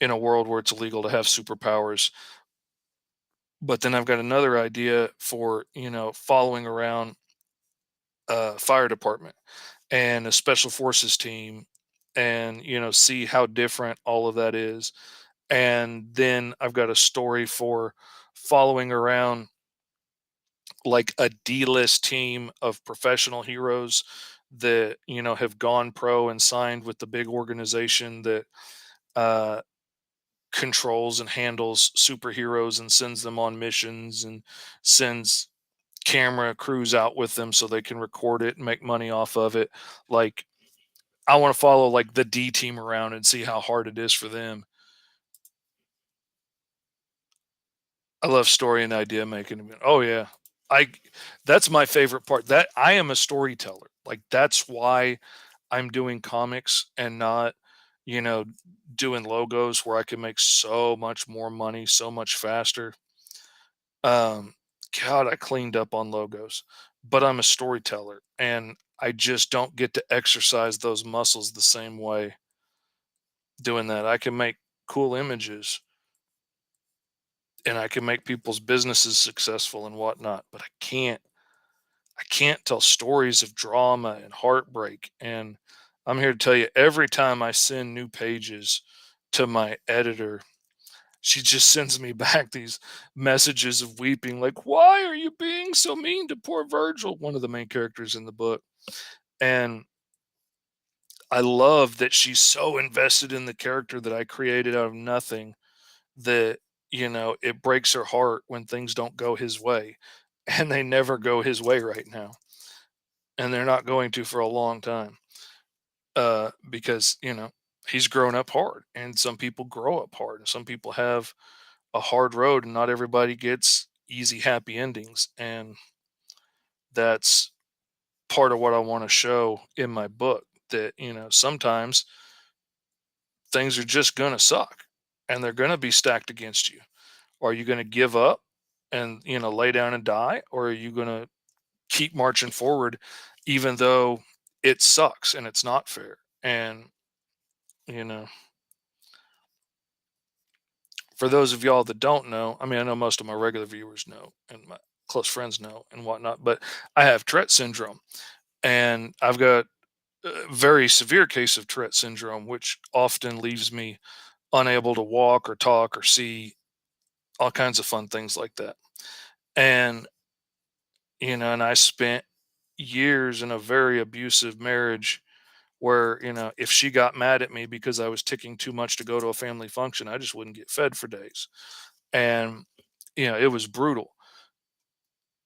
in a world where it's illegal to have superpowers. But then I've got another idea for, following around a fire department and a special forces team and, see how different all of that is. And then I've got a story for following around like a D-list team of professional heroes that have gone pro and signed with the big organization that uh, controls and handles superheroes and sends them on missions and sends camera crews out with them so they can record it and make money off of it. Like, I want to follow like the D team around and see how hard it is for them. I love story and idea making. Oh yeah. I That's my favorite part. That I am a storyteller. Like, that's why I'm doing comics and not, you know, doing logos where I can make so much more money so much faster. Um, God, I cleaned up on logos, but I'm a storyteller and I just don't get to exercise those muscles the same way doing that. I can make cool images and I can make people's businesses successful and whatnot, but I can't tell stories of drama and heartbreak. And I'm here to tell you, every time I send new pages to my editor, she just sends me back these messages of weeping, like, "Why are you being so mean to poor Virgil?" One of the main characters in the book. And I love that she's so invested in the character that I created out of nothing that, it breaks her heart when things don't go his way. And they never go his way right now. And they're not going to for a long time. Because, he's grown up hard and some people grow up hard and some people have a hard road and not everybody gets easy happy endings, and that's part of what I want to show in my book, that sometimes things are just going to suck and they're going to be stacked against you. Are you going to give up and lay down and die, or are you going to keep marching forward even though it sucks and it's not fair? And you know for those of y'all that don't know, I mean, I know most of my regular viewers know and my close friends know and whatnot, but I have Tourette syndrome, and I've got a very severe case of Tourette syndrome, which often leaves me unable to walk or talk or see, all kinds of fun things like that. And and I spent years in a very abusive marriage where if she got mad at me because I was ticking too much to go to a family function, I just wouldn't get fed for days. And it was brutal.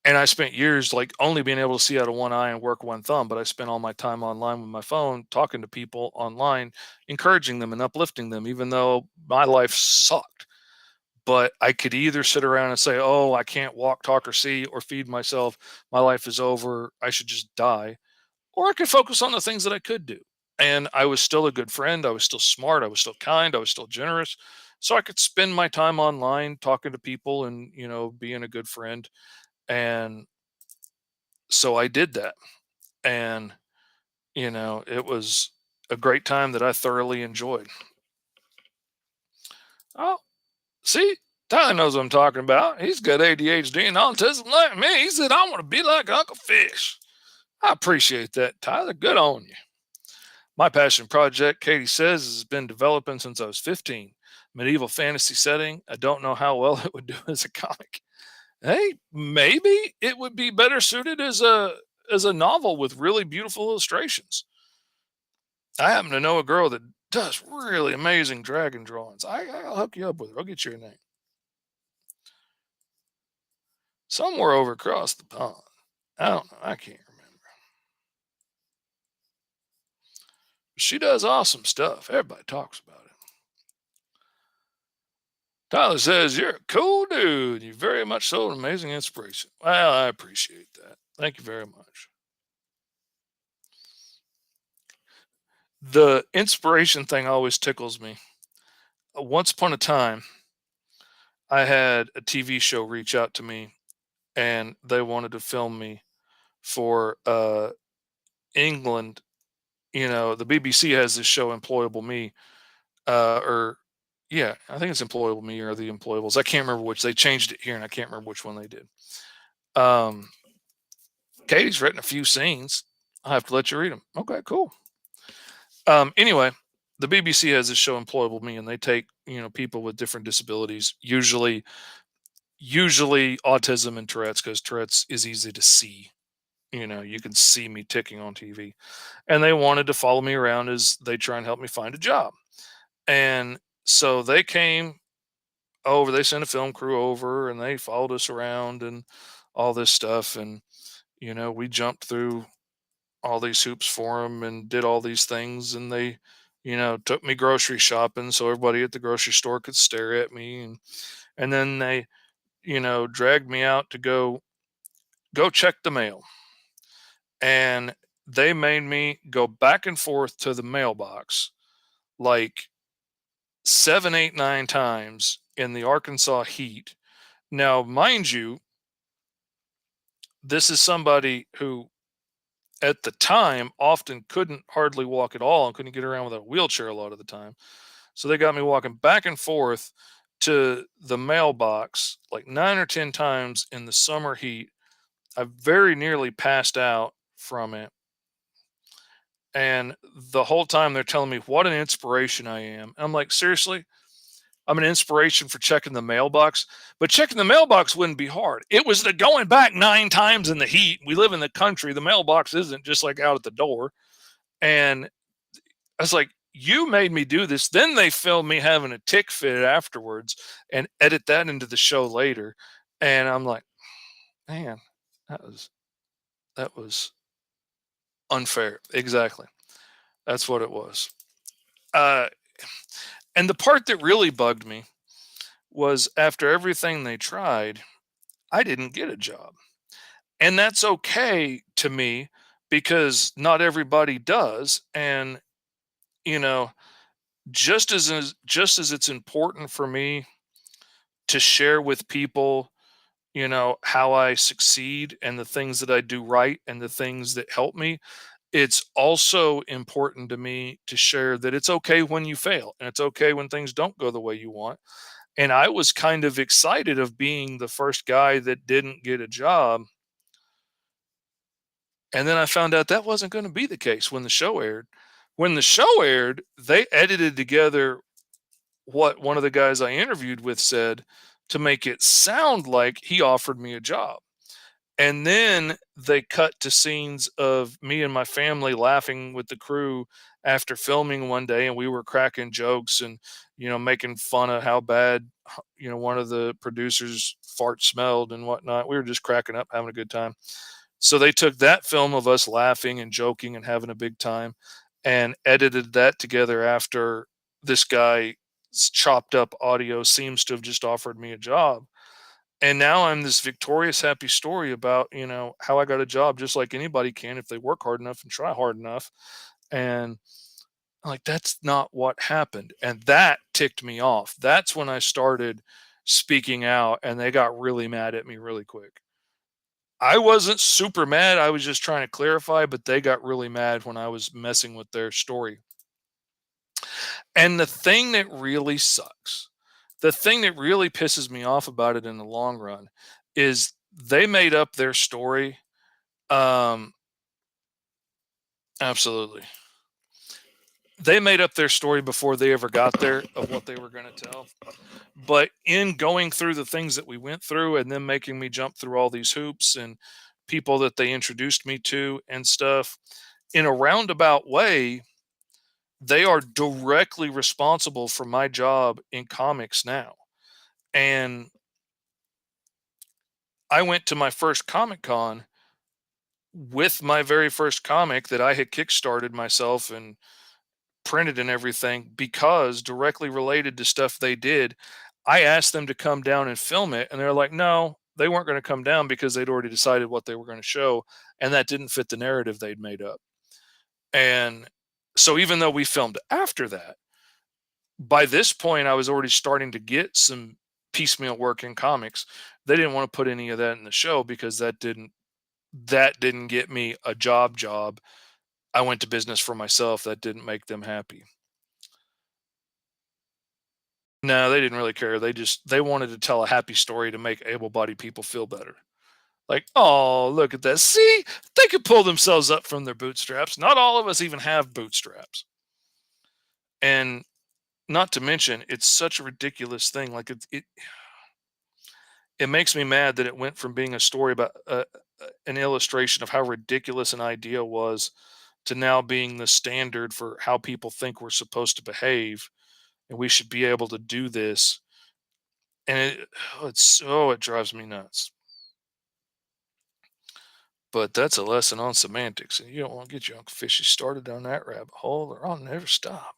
And I spent years like only being able to see out of one eye and work one thumb, but I spent all my time online with my phone talking to people online, encouraging them and uplifting them, even though my life sucked. But I could either sit around and say, "Oh, I can't walk, talk, or see, or feed myself. My life is over. I should just die." Or I could focus on the things that I could do. And I was still a good friend. I was still smart. I was still kind. I was still generous. So I could spend my time online talking to people and, being a good friend. And so I did that. And, it was a great time that I thoroughly enjoyed. Oh, see, Tyler knows what I'm talking about. He's got ADHD and autism like me. He said, "I want to be like Uncle Fish." I appreciate that, Tyler. Good on you. My passion project, Katie says, has been developing since I was 15. Medieval fantasy setting. I don't know how well it would do as a comic. Hey, maybe it would be better suited as a novel with really beautiful illustrations. I happen to know a girl that does really amazing dragon drawings. I'll hook you up with her. I'll get your name. Somewhere over across the pond. I don't know. I can't remember. She does awesome stuff. Everybody talks about it. Tyler says, "You're a cool dude. You very much so an amazing inspiration." Well, I appreciate that. Thank you very much. The inspiration thing always tickles me. Once upon a time, I had a TV show reach out to me and they wanted to film me for England. The BBC has this show, Employable Me, or yeah, I think it's Employable Me or The Employables. I can't remember which. They changed it here and I can't remember which one they did. Um, Katie's written a few scenes. I have to let you read them. Okay, cool. Anyway, the BBC has this show, Employable Me, and they take people with different disabilities, usually autism and Tourette's, because Tourette's is easy to see. You can see me ticking on TV. And they wanted to follow me around as they try and help me find a job. And so they came over, they sent a film crew over and they followed us around and all this stuff. And, we jumped through all these hoops for them and did all these things. And they, took me grocery shopping so everybody at the grocery store could stare at me. And then they, dragged me out to go check the mail. And they made me go back and forth to the mailbox like 7, 8, 9 times in the Arkansas heat. Now, mind you, this is somebody who at the time often couldn't hardly walk at all and couldn't get around with a wheelchair a lot of the time. So they got me walking back and forth to the mailbox like 9 or 10 times in the summer heat. I very nearly passed out from it. And the whole time they're telling me what an inspiration I am. I'm like, seriously? I'm an inspiration for checking the mailbox, but checking the mailbox wouldn't be hard. It was the going back 9 times in the heat. We live in the country. The mailbox isn't just like out at the door. And I was like, you made me do this. Then they filmed me having a tick fit afterwards and edit that into the show later. And I'm like, man, that was unfair. Exactly. That's what it was. Uh, and the part that really bugged me was after everything they tried, I didn't get a job. And that's okay to me because not everybody does. And, you know, just as it's important for me to share with people, how I succeed and the things that I do right and the things that help me, it's also important to me to share that it's okay when you fail and it's okay when things don't go the way you want. And I was kind of excited of being the first guy that didn't get a job. And then I found out that wasn't going to be the case when the show aired. When the show aired, they edited together what one of the guys I interviewed with said to make it sound like he offered me a job. And then they cut to scenes of me and my family laughing with the crew after filming one day, and we were cracking jokes and, making fun of how bad, one of the producers' fart smelled and whatnot. We were just cracking up, having a good time. So they took that film of us laughing and joking and having a big time and edited that together after this guy's chopped up audio seems to have just offered me a job. And now I'm this victorious, happy story about, how I got a job just like anybody can if they work hard enough and try hard enough. And like, that's not what happened. And that ticked me off. That's when I started speaking out and they got really mad at me really quick. I wasn't super mad. I was just trying to clarify, but they got really mad when I was messing with their story. And the thing that really sucks, the thing that really pisses me off about it in the long run is they made up their story. Um, absolutely. They made up their story before they ever got there of what they were going to tell. But in going through the things that we went through and then making me jump through all these hoops and people that they introduced me to and stuff, in a roundabout way, they are directly responsible for my job in comics now. And I went to my first Comic Con with my very first comic that I had kickstarted myself and printed and everything because directly related to stuff they did. I asked them to come down and film it, and they're like, no, they weren't going to come down because they'd already decided what they were going to show, and that didn't fit the narrative they'd made up. And so, even though we filmed after that, by this point, I was already starting to get some piecemeal work in comics. They didn't want to put any of that in the show because that didn't get me a job. I went to business for myself. That didn't make them happy. No, they didn't really care. They wanted to tell a happy story to make able-bodied people feel better. Like, oh, look at that. See, they could pull themselves up from their bootstraps. Not all of us even have bootstraps. And not to mention, it's such a ridiculous thing. Like it makes me mad that it went from being a story about an illustration of how ridiculous an idea was to now being the standard for how people think we're supposed to behave, and we should be able to do this. And it drives me nuts. But that's a lesson on semantics, and you don't want to get your Uncle Fishy started down that rabbit hole, or I'll never stop.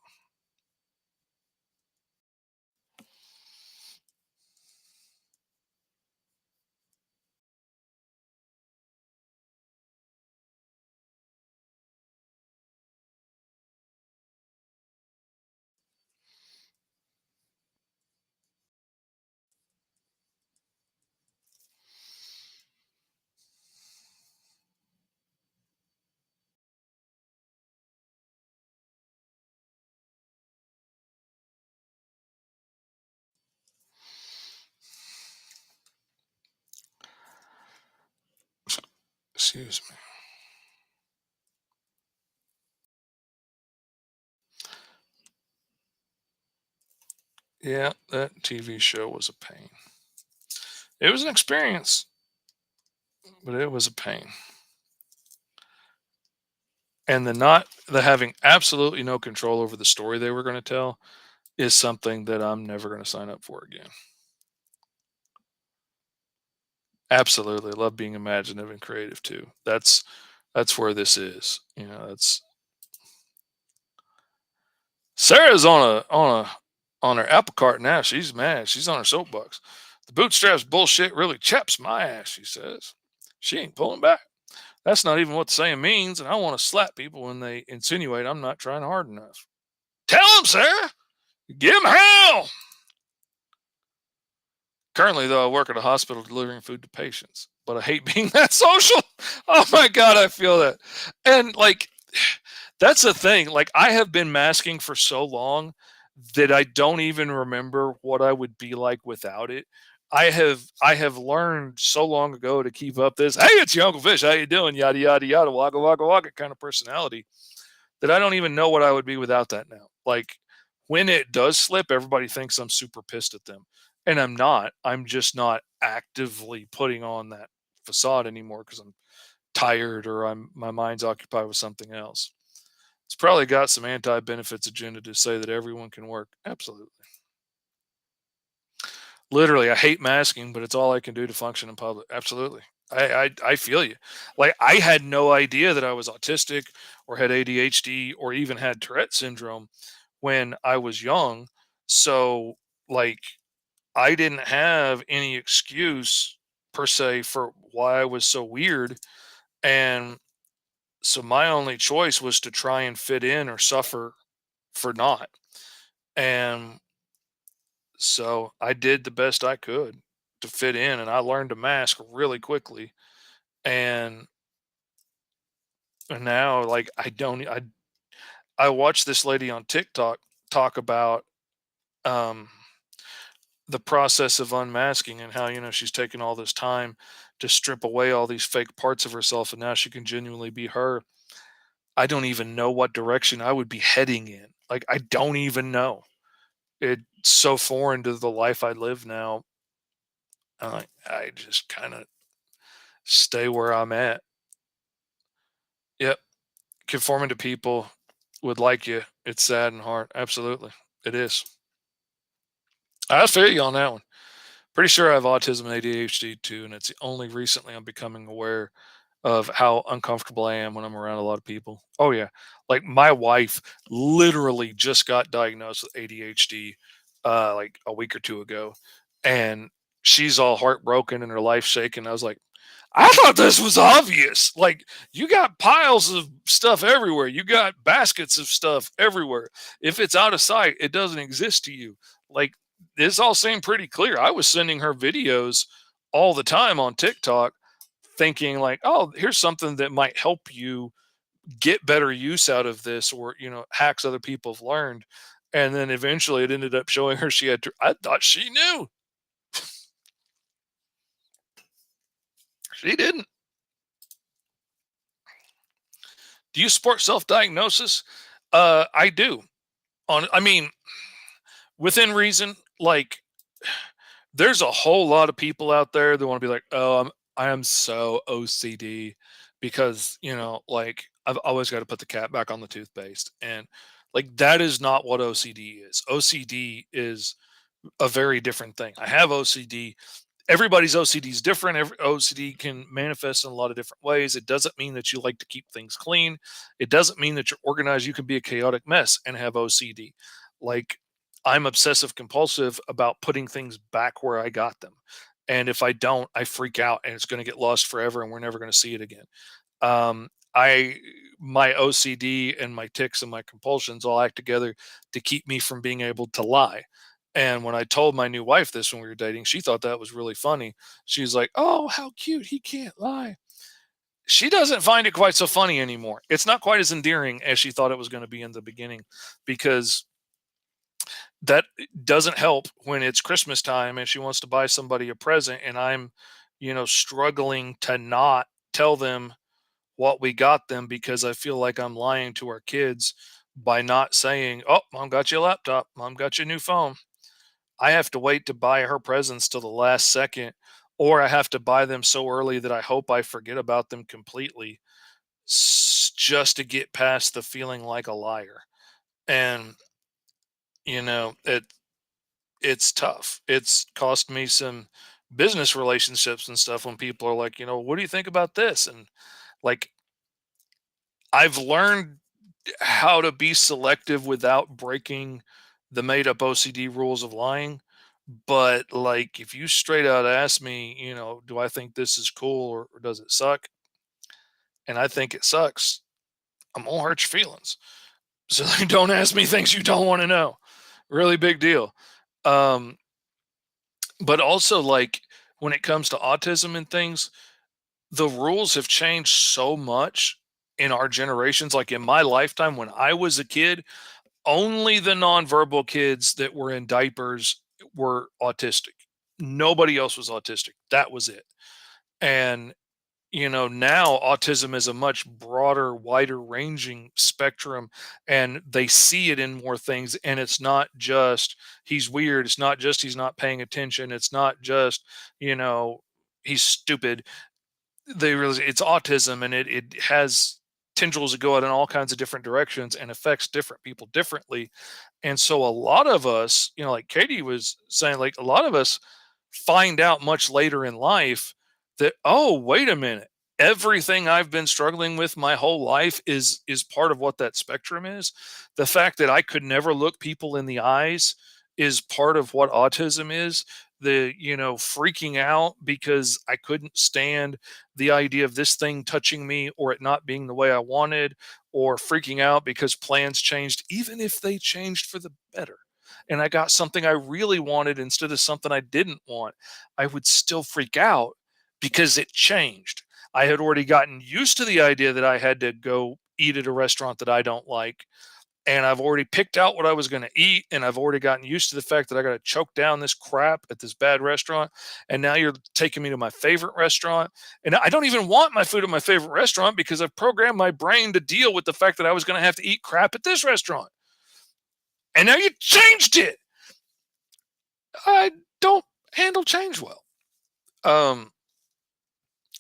Excuse me. Yeah, that TV show was a pain. It was an experience, but it was a pain. And the having absolutely no control over the story they were going to tell is something that I'm never going to sign up for again. Absolutely, love being imaginative and creative too. That's where this is. That's Sarah's on her apple cart now. She's mad. She's on her soapbox. The bootstraps bullshit really chaps my ass, she says. She ain't pulling back. That's not even what the saying means, and I want to slap people when they insinuate I'm not trying hard enough. Tell them, Sarah. Give them hell. Currently, though, I work at a hospital delivering food to patients, but I hate being that social. Oh my God, I feel that. And like, that's the thing. Like, I have been masking for so long that I don't even remember what I would be like without it. I have learned so long ago to keep up this, hey, it's your Uncle Fish, how you doing? Yada yada yada, waka waka waka kind of personality that I don't even know what I would be without that now. Like, when it does slip, everybody thinks I'm super pissed at them. And I'm not. I'm just not actively putting on that facade anymore because I'm tired or my mind's occupied with something else. It's probably got some anti-benefits agenda to say that everyone can work. Absolutely. Literally, I hate masking, but it's all I can do to function in public. Absolutely. I feel you. Like, I had no idea that I was autistic or had ADHD or even had Tourette syndrome when I was young. So, like, I didn't have any excuse per se for why I was so weird. And so my only choice was to try and fit in or suffer for not. And so I did the best I could to fit in, and I learned to mask really quickly. And now, like, I watched this lady on TikTok talk about um the process of unmasking and how, she's taken all this time to strip away all these fake parts of herself and now she can genuinely be her. I don't even know what direction I would be heading in. Like, I don't even know. It's so foreign to the life I live now. I just kind of stay where I'm at. Yep. Conforming to people would like you. It's sad and hard. Absolutely. It is. I feel you on that one. Pretty sure I have autism and ADHD too, and it's only recently I'm becoming aware of how uncomfortable I am when I'm around a lot of people. Oh yeah, like my wife literally just got diagnosed with ADHD like a week or two ago, and she's all heartbroken and her life shaking. I was like, I thought this was obvious. Like, you got piles of stuff everywhere. You got baskets of stuff everywhere. If it's out of sight, it doesn't exist to you. Like, this all seemed pretty clear. I was sending her videos all the time on TikTok thinking like, "Oh, here's something that might help you get better use out of this or, hacks other people have learned." And then eventually it ended up showing her she had I thought she knew. She didn't. Do you support self-diagnosis? I do. I mean, within reason, like, there's a whole lot of people out there that want to be like, "Oh, I am so OCD because, like I've always got to put the cap back on the toothpaste. And like that is not what OCD is. OCD is a very different thing. I have OCD. Everybody's OCD is different. Every OCD can manifest in a lot of different ways. It doesn't mean that you like to keep things clean. It doesn't mean that you're organized. You can be a chaotic mess and have OCD. Like I'm obsessive compulsive about putting things back where I got them. And if I don't, I freak out and it's going to get lost forever and we're never going to see it again. I my OCD and my tics and my compulsions all act together to keep me from being able to lie. And when I told my new wife this when we were dating, she thought that was really funny. She's like, "Oh, how cute. He can't lie." She doesn't find it quite so funny anymore. It's not quite as endearing as she thought it was going to be in the beginning because that doesn't help when it's Christmas time and she wants to buy somebody a present and I'm, struggling to not tell them what we got them because I feel like I'm lying to our kids by not saying, "Oh, mom got you a laptop. Mom got you a new phone." I have to wait to buy her presents till the last second, or I have to buy them so early that I hope I forget about them completely just to get past the feeling like a liar. And, it's tough. It's cost me some business relationships and stuff when people are like, "What do you think about this?" And like, I've learned how to be selective without breaking the made up OCD rules of lying. But like, if you straight out ask me, do I think this is cool or does it suck? And I think it sucks, I'm gonna hurt your feelings. So like, don't ask me things you don't want to know. Really big deal. Um, but also like when it comes to autism and things, the rules have changed so much in our generations. Like in my lifetime, when I was a kid, only the nonverbal kids that were in diapers were autistic. Nobody else was autistic. That was it. And now autism is a much broader, wider ranging spectrum, and they see it in more things. And it's not just he's weird. It's not just he's not paying attention. It's not just, you know, he's stupid. They really, it's autism, and it has tendrils that go out in all kinds of different directions and affects different people differently. And so a lot of us, like Katie was saying, like a lot of us find out much later in life that, oh, wait a minute, everything I've been struggling with my whole life is part of what that spectrum is. The fact that I could never look people in the eyes is part of what autism is. The, freaking out because I couldn't stand the idea of this thing touching me or it not being the way I wanted, or freaking out because plans changed, even if they changed for the better, and I got something I really wanted instead of something I didn't want, I would still freak out because it changed. I had already gotten used to the idea that I had to go eat at a restaurant that I don't like. And I've already picked out what I was going to eat. And I've already gotten used to the fact that I got to choke down this crap at this bad restaurant. And now you're taking me to my favorite restaurant. And I don't even want my food at my favorite restaurant because I've programmed my brain to deal with the fact that I was going to have to eat crap at this restaurant. And now you changed it. I don't handle change well. Um,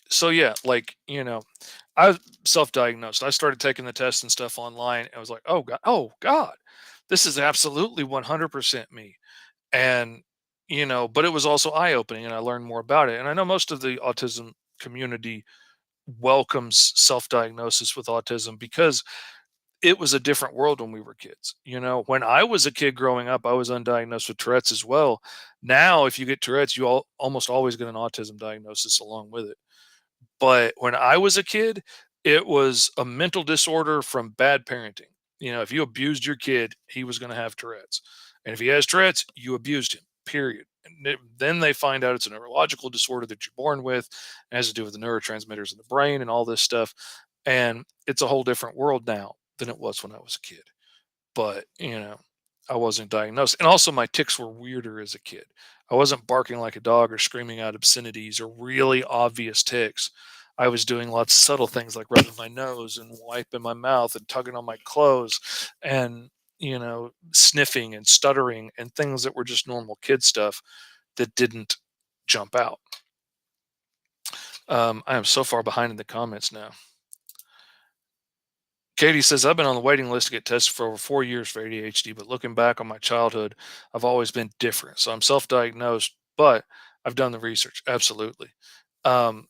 so yeah, like, I self-diagnosed. I started taking the tests and stuff online. I was like, oh God, this is absolutely 100% me. And, but it was also eye-opening and I learned more about it. And I know most of the autism community welcomes self-diagnosis with autism because it was a different world when we were kids. When I was a kid growing up, I was undiagnosed with Tourette's as well. Now, if you get Tourette's, almost always get an autism diagnosis along with it. But when I was a kid, it was a mental disorder from bad parenting. If you abused your kid, he was going to have Tourette's. And if he has Tourette's, you abused him, period. And then they find out it's a neurological disorder that you're born with. It has to do with the neurotransmitters in the brain and all this stuff. And it's a whole different world now than it was when I was a kid. But, I wasn't diagnosed. And also, my tics were weirder as a kid. I wasn't barking like a dog or screaming out obscenities or really obvious tics. I was doing lots of subtle things like rubbing my nose and wiping my mouth and tugging on my clothes and, sniffing and stuttering and things that were just normal kid stuff that didn't jump out. I am so far behind in the comments now. Katie says, I've been on the waiting list to get tested for over 4 years for ADHD, but looking back on my childhood, I've always been different. So I'm self diagnosed, but I've done the research. Absolutely. Um,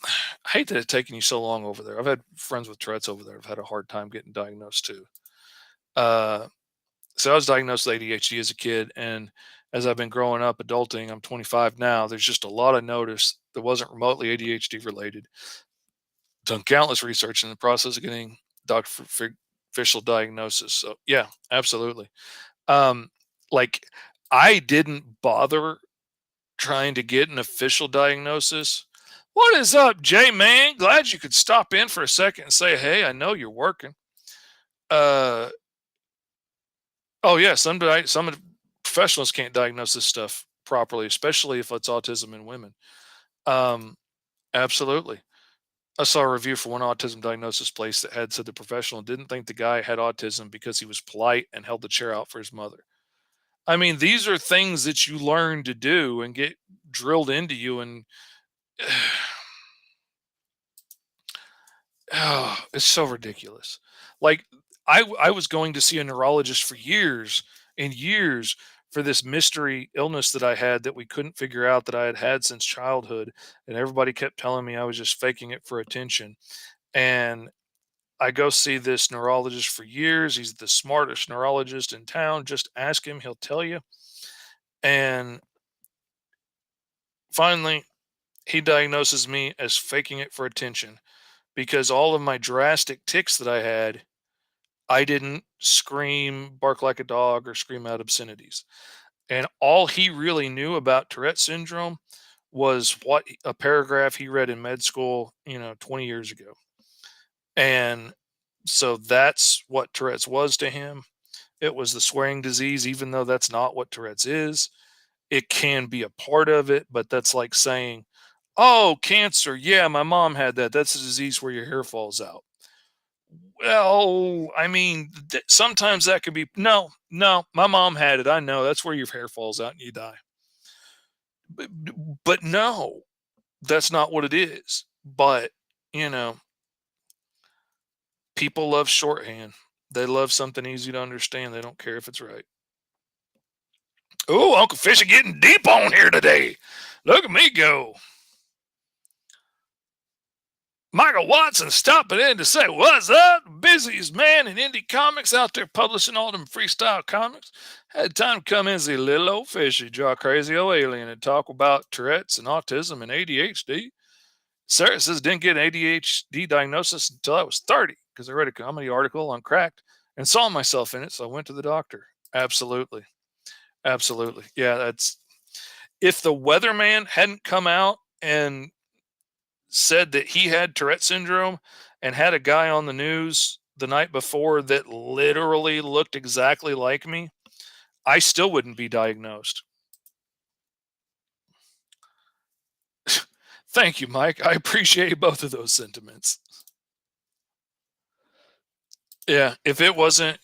I hate that it's taken you so long over there. I've had friends with Tourette's over there. I've had a hard time getting diagnosed too. Uh, so I was diagnosed with ADHD as a kid. And as I've been growing up, adulting, I'm 25 now. There's just a lot I noticed that wasn't remotely ADHD related. Done countless research in the process of getting doctor official diagnosis. So yeah, absolutely. Um, like I didn't bother trying to get an official diagnosis. What is up, Jay man? Glad you could stop in for a second and say, hey, I know you're working. Uh oh yeah, some professionals can't diagnose this stuff properly, especially if it's autism in women. Um, absolutely. I saw a review for one autism diagnosis place that had said the professional didn't think the guy had autism because he was polite and held the chair out for his mother. I mean, these are things that you learn to do and get drilled into you, and oh, it's so ridiculous. Like I was going to see a neurologist for years and years for this mystery illness that I had that we couldn't figure out that I had had since childhood, and everybody kept telling me I was just faking it for attention. And I go see this neurologist for years. He's the smartest neurologist in town. Just ask him, he'll tell you. And finally, he diagnoses me as faking it for attention because all of my drastic tics that I had, I didn't scream, bark like a dog, or scream out obscenities. And all he really knew about Tourette syndrome was what a paragraph he read in med school, 20 years ago. And so that's what Tourette's was to him. It was the swearing disease, even though that's not what Tourette's is. It can be a part of it, but that's like saying, oh, cancer. Yeah, my mom had that. That's a disease where your hair falls out. Well, I mean, sometimes that could be no, no. My mom had it. I know that's where your hair falls out and you die. But, but no, that's not what it is. But you know, people love shorthand. They love something easy to understand. They don't care if it's right. Oh, Uncle Fishy getting deep on here today. Look at me go. Michael Watson stopping in to say, what's up? Busiest man in indie comics out there publishing all them freestyle comics. Had time to come in as a little old fishy, draw crazy old alien, and talk about Tourette's and autism and ADHD. Sarah says didn't get an ADHD diagnosis until I was 30 because I read a comedy article on Cracked and saw myself in it, so I went to the doctor. Absolutely. Absolutely. Yeah, that's if the weatherman hadn't come out and said that he had Tourette syndrome and had a guy on the news the night before that literally looked exactly like me, I still wouldn't be diagnosed. Thank you, Mike. I appreciate both of those sentiments. Yeah, if it wasn't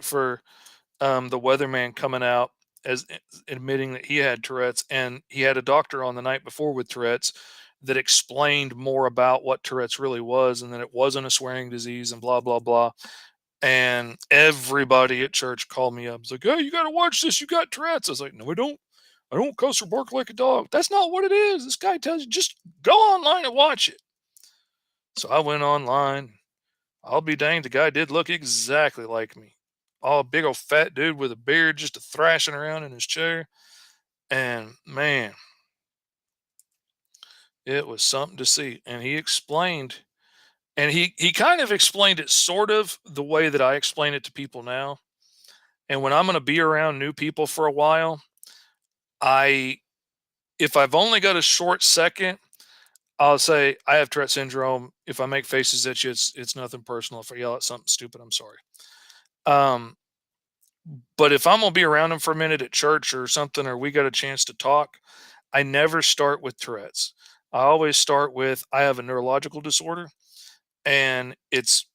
for the weatherman coming out as admitting that he had Tourette's, and he had a doctor on the night before with Tourette's that explained more about what Tourette's really was and that it wasn't a swearing disease and blah blah blah. And everybody at church called me up. It's like, hey, you got to watch this. You got Tourette's. I was like, no, I don't. I don't cuss or bark like a dog. That's not what it is. This guy tells you just go online and watch it. So I went online. I'll be danged. The guy did look exactly like me. All big old fat dude with a beard just a thrashing around in his chair. And man, it was something to see. And he explained, and he kind of explained it sort of the way that I explain it to people now. And when I'm going to be around new people for a while, I if I've only got a short second, I'll say I have Tourette syndrome. If I make faces at you, it's nothing personal. If I yell at something stupid, I'm sorry. Um, but if I'm gonna be around them for a minute at church or something, or we got a chance to talk, I never start with Tourette's. I always start with I have a neurological disorder, and it's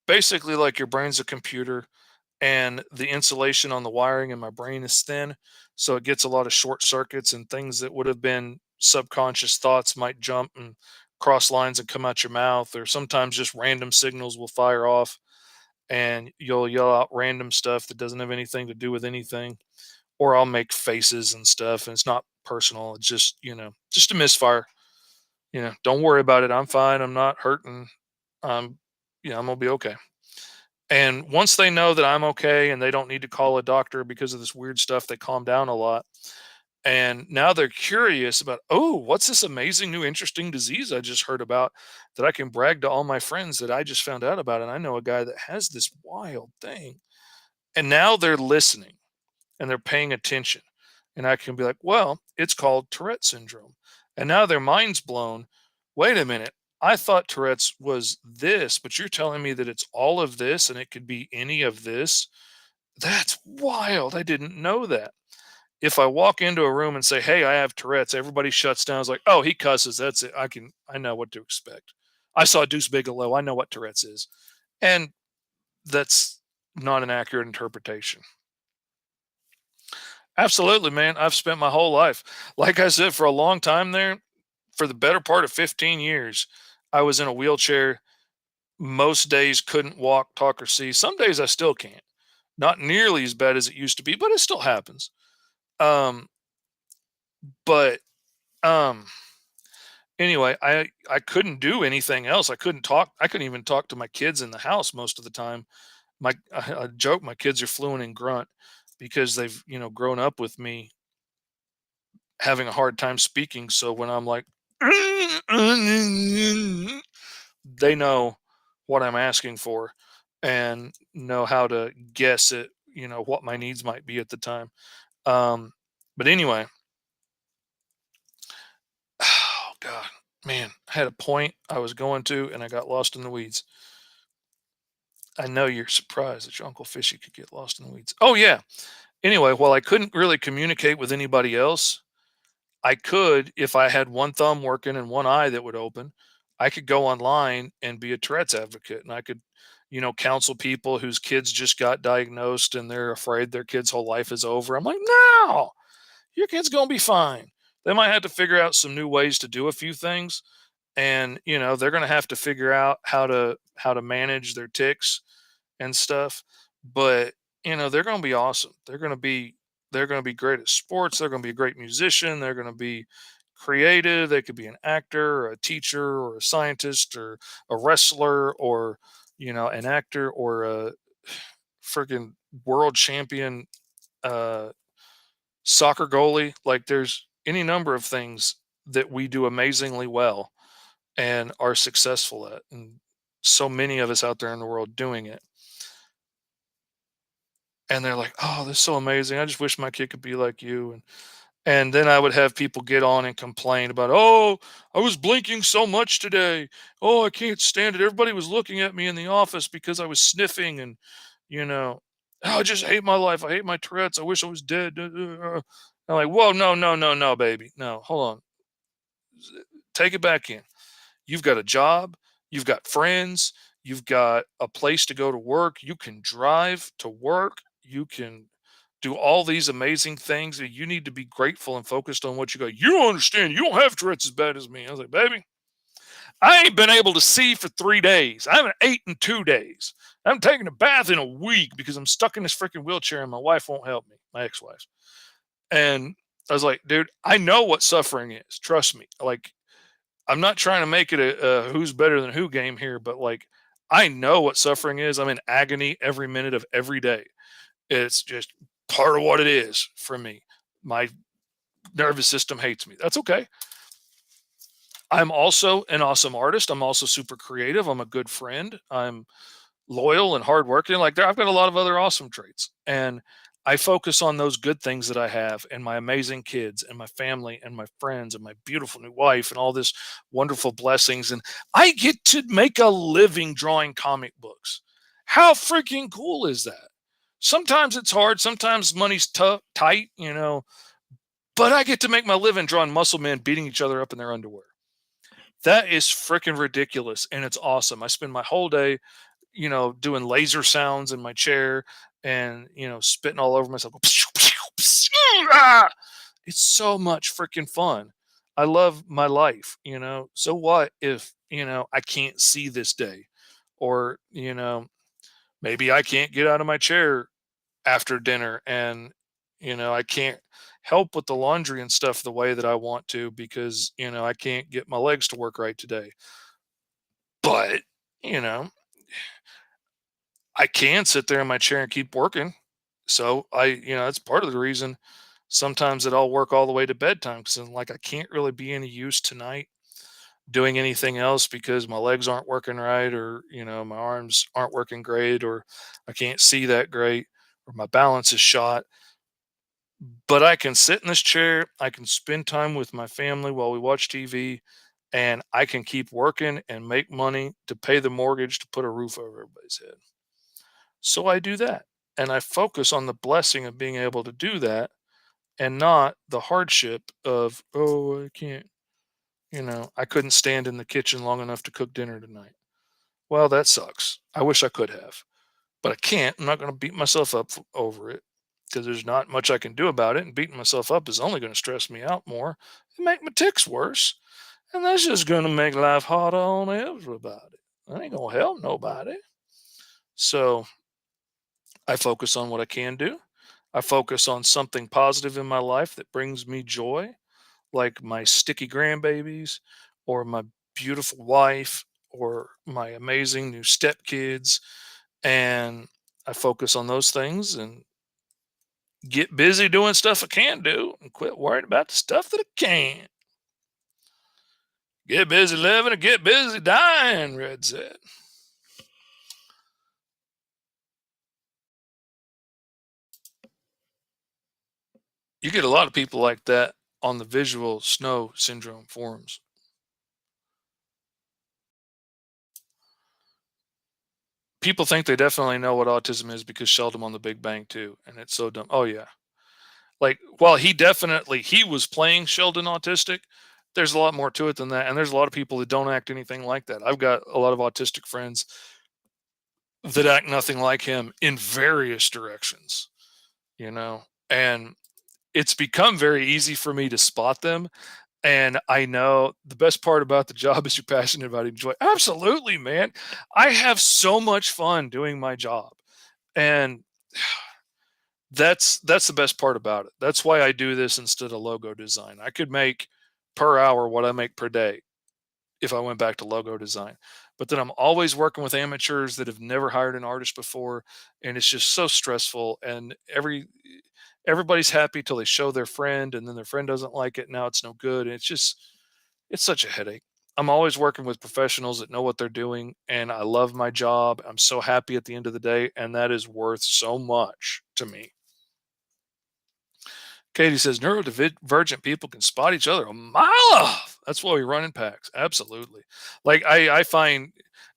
basically like your brain's a computer and the insulation on the wiring in my brain is thin, so it gets a lot of short circuits, and things that would have been subconscious thoughts might jump and cross lines and come out your mouth, or sometimes just random signals will fire off and you'll yell out random stuff that doesn't have anything to do with anything. Or I'll make faces and stuff, and it's not personal. It's just, just a misfire. Don't worry about it. I'm fine. I'm not hurting. Um, I'm gonna be okay. And once they know that I'm okay and they don't need to call a doctor because of this weird stuff, they calm down a lot. And now they're curious about, oh, what's this amazing new interesting disease I just heard about that I can brag to all my friends that I just found out about. And I know a guy that has this wild thing. And now they're listening and they're paying attention. And I can be like, well, it's called Tourette syndrome. And now their mind's blown. Wait a minute. I thought Tourette's was this, but you're telling me that it's all of this and it could be any of this. That's wild. I didn't know that. If I walk into a room and say, hey, I have Tourette's, everybody shuts down. It's like, oh, he cusses. That's it. I know what to expect. I saw Deuce Bigelow. I know what Tourette's is. And that's not an accurate interpretation. Absolutely, man. I've spent my whole life, like I said, for a long time there, for the better part of 15 years, I was in a wheelchair. Most days couldn't walk, talk, or see. Some days I still can't. Not nearly as bad as it used to be, but it still happens. Um, but um, anyway, I couldn't do anything else. I couldn't talk. I couldn't even talk to my kids in the house most of the time. I joke my kids are fluent in grunt because they've grown up with me having a hard time speaking. So when I'm like, they know what I'm asking for and know how to guess at, what my needs might be at the time. But anyway, oh God, man, I had a point I was going to and I got lost in the weeds. I know you're surprised that your Uncle Fishy could get lost in the weeds. Oh, yeah. Anyway, while I couldn't really communicate with anybody else, I could, if I had one thumb working and one eye that would open, I could go online and be a Tourette's advocate. And I could, counsel people whose kids just got diagnosed and they're afraid their kid's whole life is over. I'm like, no, your kid's going to be fine. They might have to figure out some new ways to do a few things. And, they're going to have to figure out how to manage their ticks and stuff. But, they're going to be awesome. They're going to be great at sports. They're going to be a great musician. They're going to be creative. They could be an actor or a teacher or a scientist or a wrestler or, an actor or a freaking world champion uh, soccer goalie. Like there's any number of things that we do amazingly well and are successful at. And so many of us out there in the world doing it. And they're like, "Oh, this is so amazing. I just wish my kid could be like you." And then I would have people get on and complain about, "Oh, I was blinking so much today. Oh, I can't stand it. Everybody was looking at me in the office because I was sniffing and, you know, oh, I just hate my life. I hate my Tourette's. I wish I was dead." I'm like, "Whoa, no, no, no, no, baby. No, hold on. Take it back in. You've got a job, you've got friends, you've got a place to go to work, you can drive to work, you can do all these amazing things. And you need to be grateful and focused on what you got. You don't understand. You don't have Tourette's as bad as me." I was like, baby, I ain't been able to see for 3 days. I haven't ate in 2 days. I'm taking a bath in a week because I'm stuck in this freaking wheelchair and my wife won't help me, my ex wife. And I was like, dude, I know what suffering is. Trust me. Like, I'm not trying to make it a who's better than who game here, but like I know what suffering is. I'm in agony every minute of every day. It's just part of what it is for me. My nervous system hates me. That's okay. I'm also an awesome artist. I'm also super creative. I'm a good friend. I'm loyal and hardworking. Like there, I've got a lot of other awesome traits. And I focus on those good things that I have and my amazing kids and my family and my friends and my beautiful new wife and all this wonderful blessings. And I get to make a living drawing comic books. How freaking cool is that? Sometimes it's hard. Sometimes money's tough, tight, but I get to make my living drawing muscle men beating each other up in their underwear. That is freaking ridiculous. And it's awesome. I spend my whole day doing laser sounds in my chair and, spitting all over myself. Ah! It's so much freaking fun. I love my life, you know. So what if, I can't see this day, or, maybe I can't get out of my chair after dinner, and, I can't help with the laundry and stuff the way that I want to because, I can't get my legs to work right today. But, you know, I can sit there in my chair and keep working. So that's part of the reason sometimes that I'll work all the way to bedtime, because like I can't really be any use tonight doing anything else because my legs aren't working right, or my arms aren't working great, or I can't see that great, or my balance is shot. But I can sit in this chair, I can spend time with my family while we watch TV, and I can keep working and make money to pay the mortgage to put a roof over everybody's head. So I do that. And I focus on the blessing of being able to do that, and not the hardship of, oh, I can't, I couldn't stand in the kitchen long enough to cook dinner tonight. Well, that sucks. I wish I could have, but I can't. I'm not going to beat myself up over it, because there's not much I can do about it. And beating myself up is only going to stress me out more and make my ticks worse. And that's just going to make life harder on everybody. That ain't going to help nobody. So I focus on what I can do. I focus on something positive in my life that brings me joy, like my sticky grandbabies, or my beautiful wife, or my amazing new stepkids. And I focus on those things and get busy doing stuff I can do and quit worrying about the stuff that I can't. Get busy living or get busy dying, Red said. You get a lot of people like that on the visual snow syndrome forums. People think they definitely know what autism is because Sheldon on The Big Bang too, and it's so dumb. Oh yeah, like while he was playing Sheldon autistic, there's a lot more to it than that, and there's a lot of people that don't act anything like that. I've got a lot of autistic friends that act nothing like him in various directions, you know, and it's become very easy for me to spot them. And I know the best part about the job is you're passionate about enjoy. Absolutely, man. I have so much fun doing my job. And that's the best part about it. That's why I do this instead of logo design. I could make per hour what I make per day if I went back to logo design. But then I'm always working with amateurs that have never hired an artist before, and it's just so stressful. And everybody's happy till they show their friend, and then their friend doesn't like it. Now it's no good. And it's such a headache. I'm always working with professionals that know what they're doing, and I love my job. I'm so happy at the end of the day, and that is worth so much to me. Katie says neurodivergent people can spot each other a mile off. That's why we run in packs. Absolutely. Like I find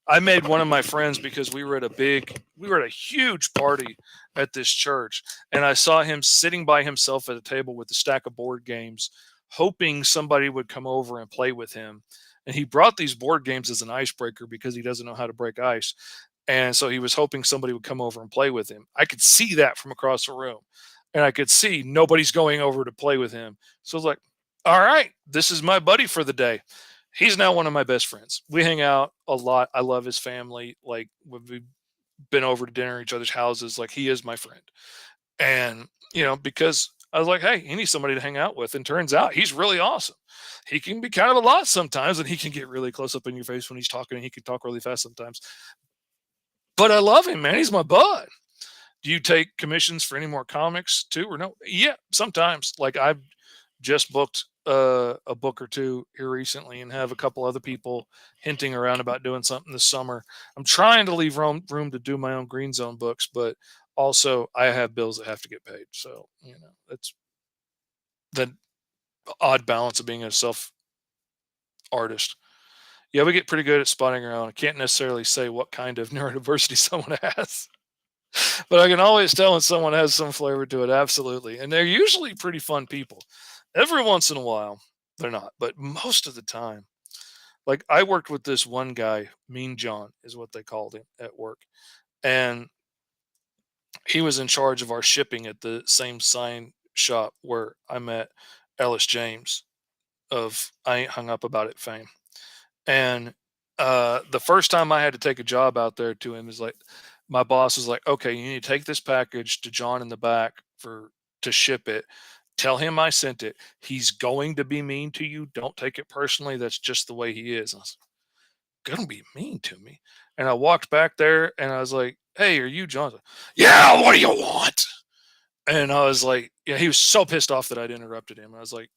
I made one of my friends because we were at a huge party at this church, and I saw him sitting by himself at a table with a stack of board games, hoping somebody would come over and play with him. And he brought these board games as an icebreaker because he doesn't know how to break ice. And so he was hoping somebody would come over and play with him. I could see that from across the room, and I could see nobody's going over to play with him. So I was like, all right, this is my buddy for the day. He's now one of my best friends. We hang out a lot. I love his family. Like we've been over to dinner at each other's houses. Like he is my friend. And, because I was like, hey, he needs somebody to hang out with. And turns out he's really awesome. He can be kind of a lot sometimes, and he can get really close up in your face when he's talking, and he can talk really fast sometimes. But I love him, man. He's my bud. Do you take commissions for any more comics too, or no? Yeah, sometimes. Like I've just booked a book or two here recently, and have a couple other people hinting around about doing something this summer. I'm trying to leave room to do my own Green Zone books, but also I have bills that have to get paid. So that's the odd balance of being a self artist. Yeah, we get pretty good at spotting around. I can't necessarily say what kind of neurodiversity someone has. But I can always tell when someone has some flavor to it, absolutely. And they're usually pretty fun people. Every once in a while, they're not, but most of the time, like I worked with this one guy, Mean John is what they called him at work. And he was in charge of our shipping at the same sign shop where I met Ellis James. of I ain't hung up about it fame. And the first time I had to take a job out there to him is like, my boss was like, okay, you need to take this package to John in the back for to ship it. Tell him I sent it. He's going to be mean to you. Don't take it personally. That's just the way he is. I was gonna be mean to me. And I walked back there and I was like, hey, are you John? Yeah, what do you want? And I was like, yeah, he was so pissed off that I'd interrupted him. I was like,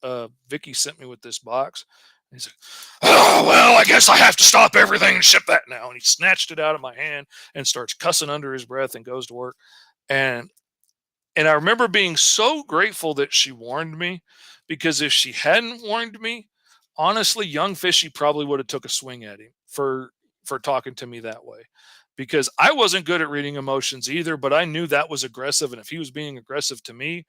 Vicky sent me with this box. And he's like, oh, well, I guess I have to stop everything and ship that now. And he snatched it out of my hand and starts cussing under his breath and goes to work. And and I remember being so grateful that she warned me, because if she hadn't warned me, honestly, young Fishy probably would have took a swing at him for talking to me that way. Because I wasn't good at reading emotions either, but I knew that was aggressive. And if he was being aggressive to me,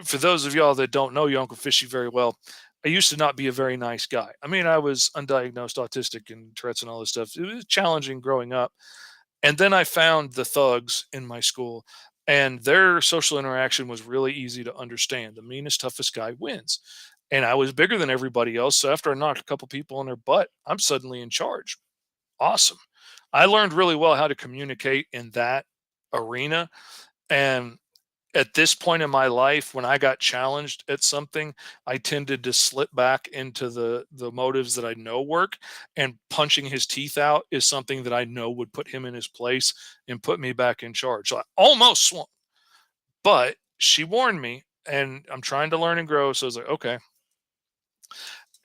for those of y'all that don't know your Uncle Fishy very well, I used to not be a very nice guy. I mean, I was undiagnosed autistic and Tourette's and all this stuff. It was challenging growing up. And then I found the thugs in my school, and their social interaction was really easy to understand. The meanest, toughest guy wins. And I was bigger than everybody else. So after I knocked a couple people on their butt, I'm suddenly in charge. Awesome. I learned really well how to communicate in that arena. And at this point in my life, when I got challenged at something, I tended to slip back into the motives that I know work, and punching his teeth out is something that I know would put him in his place and put me back in charge. So I almost swung, but she warned me, and I'm trying to learn and grow. So I was like, okay.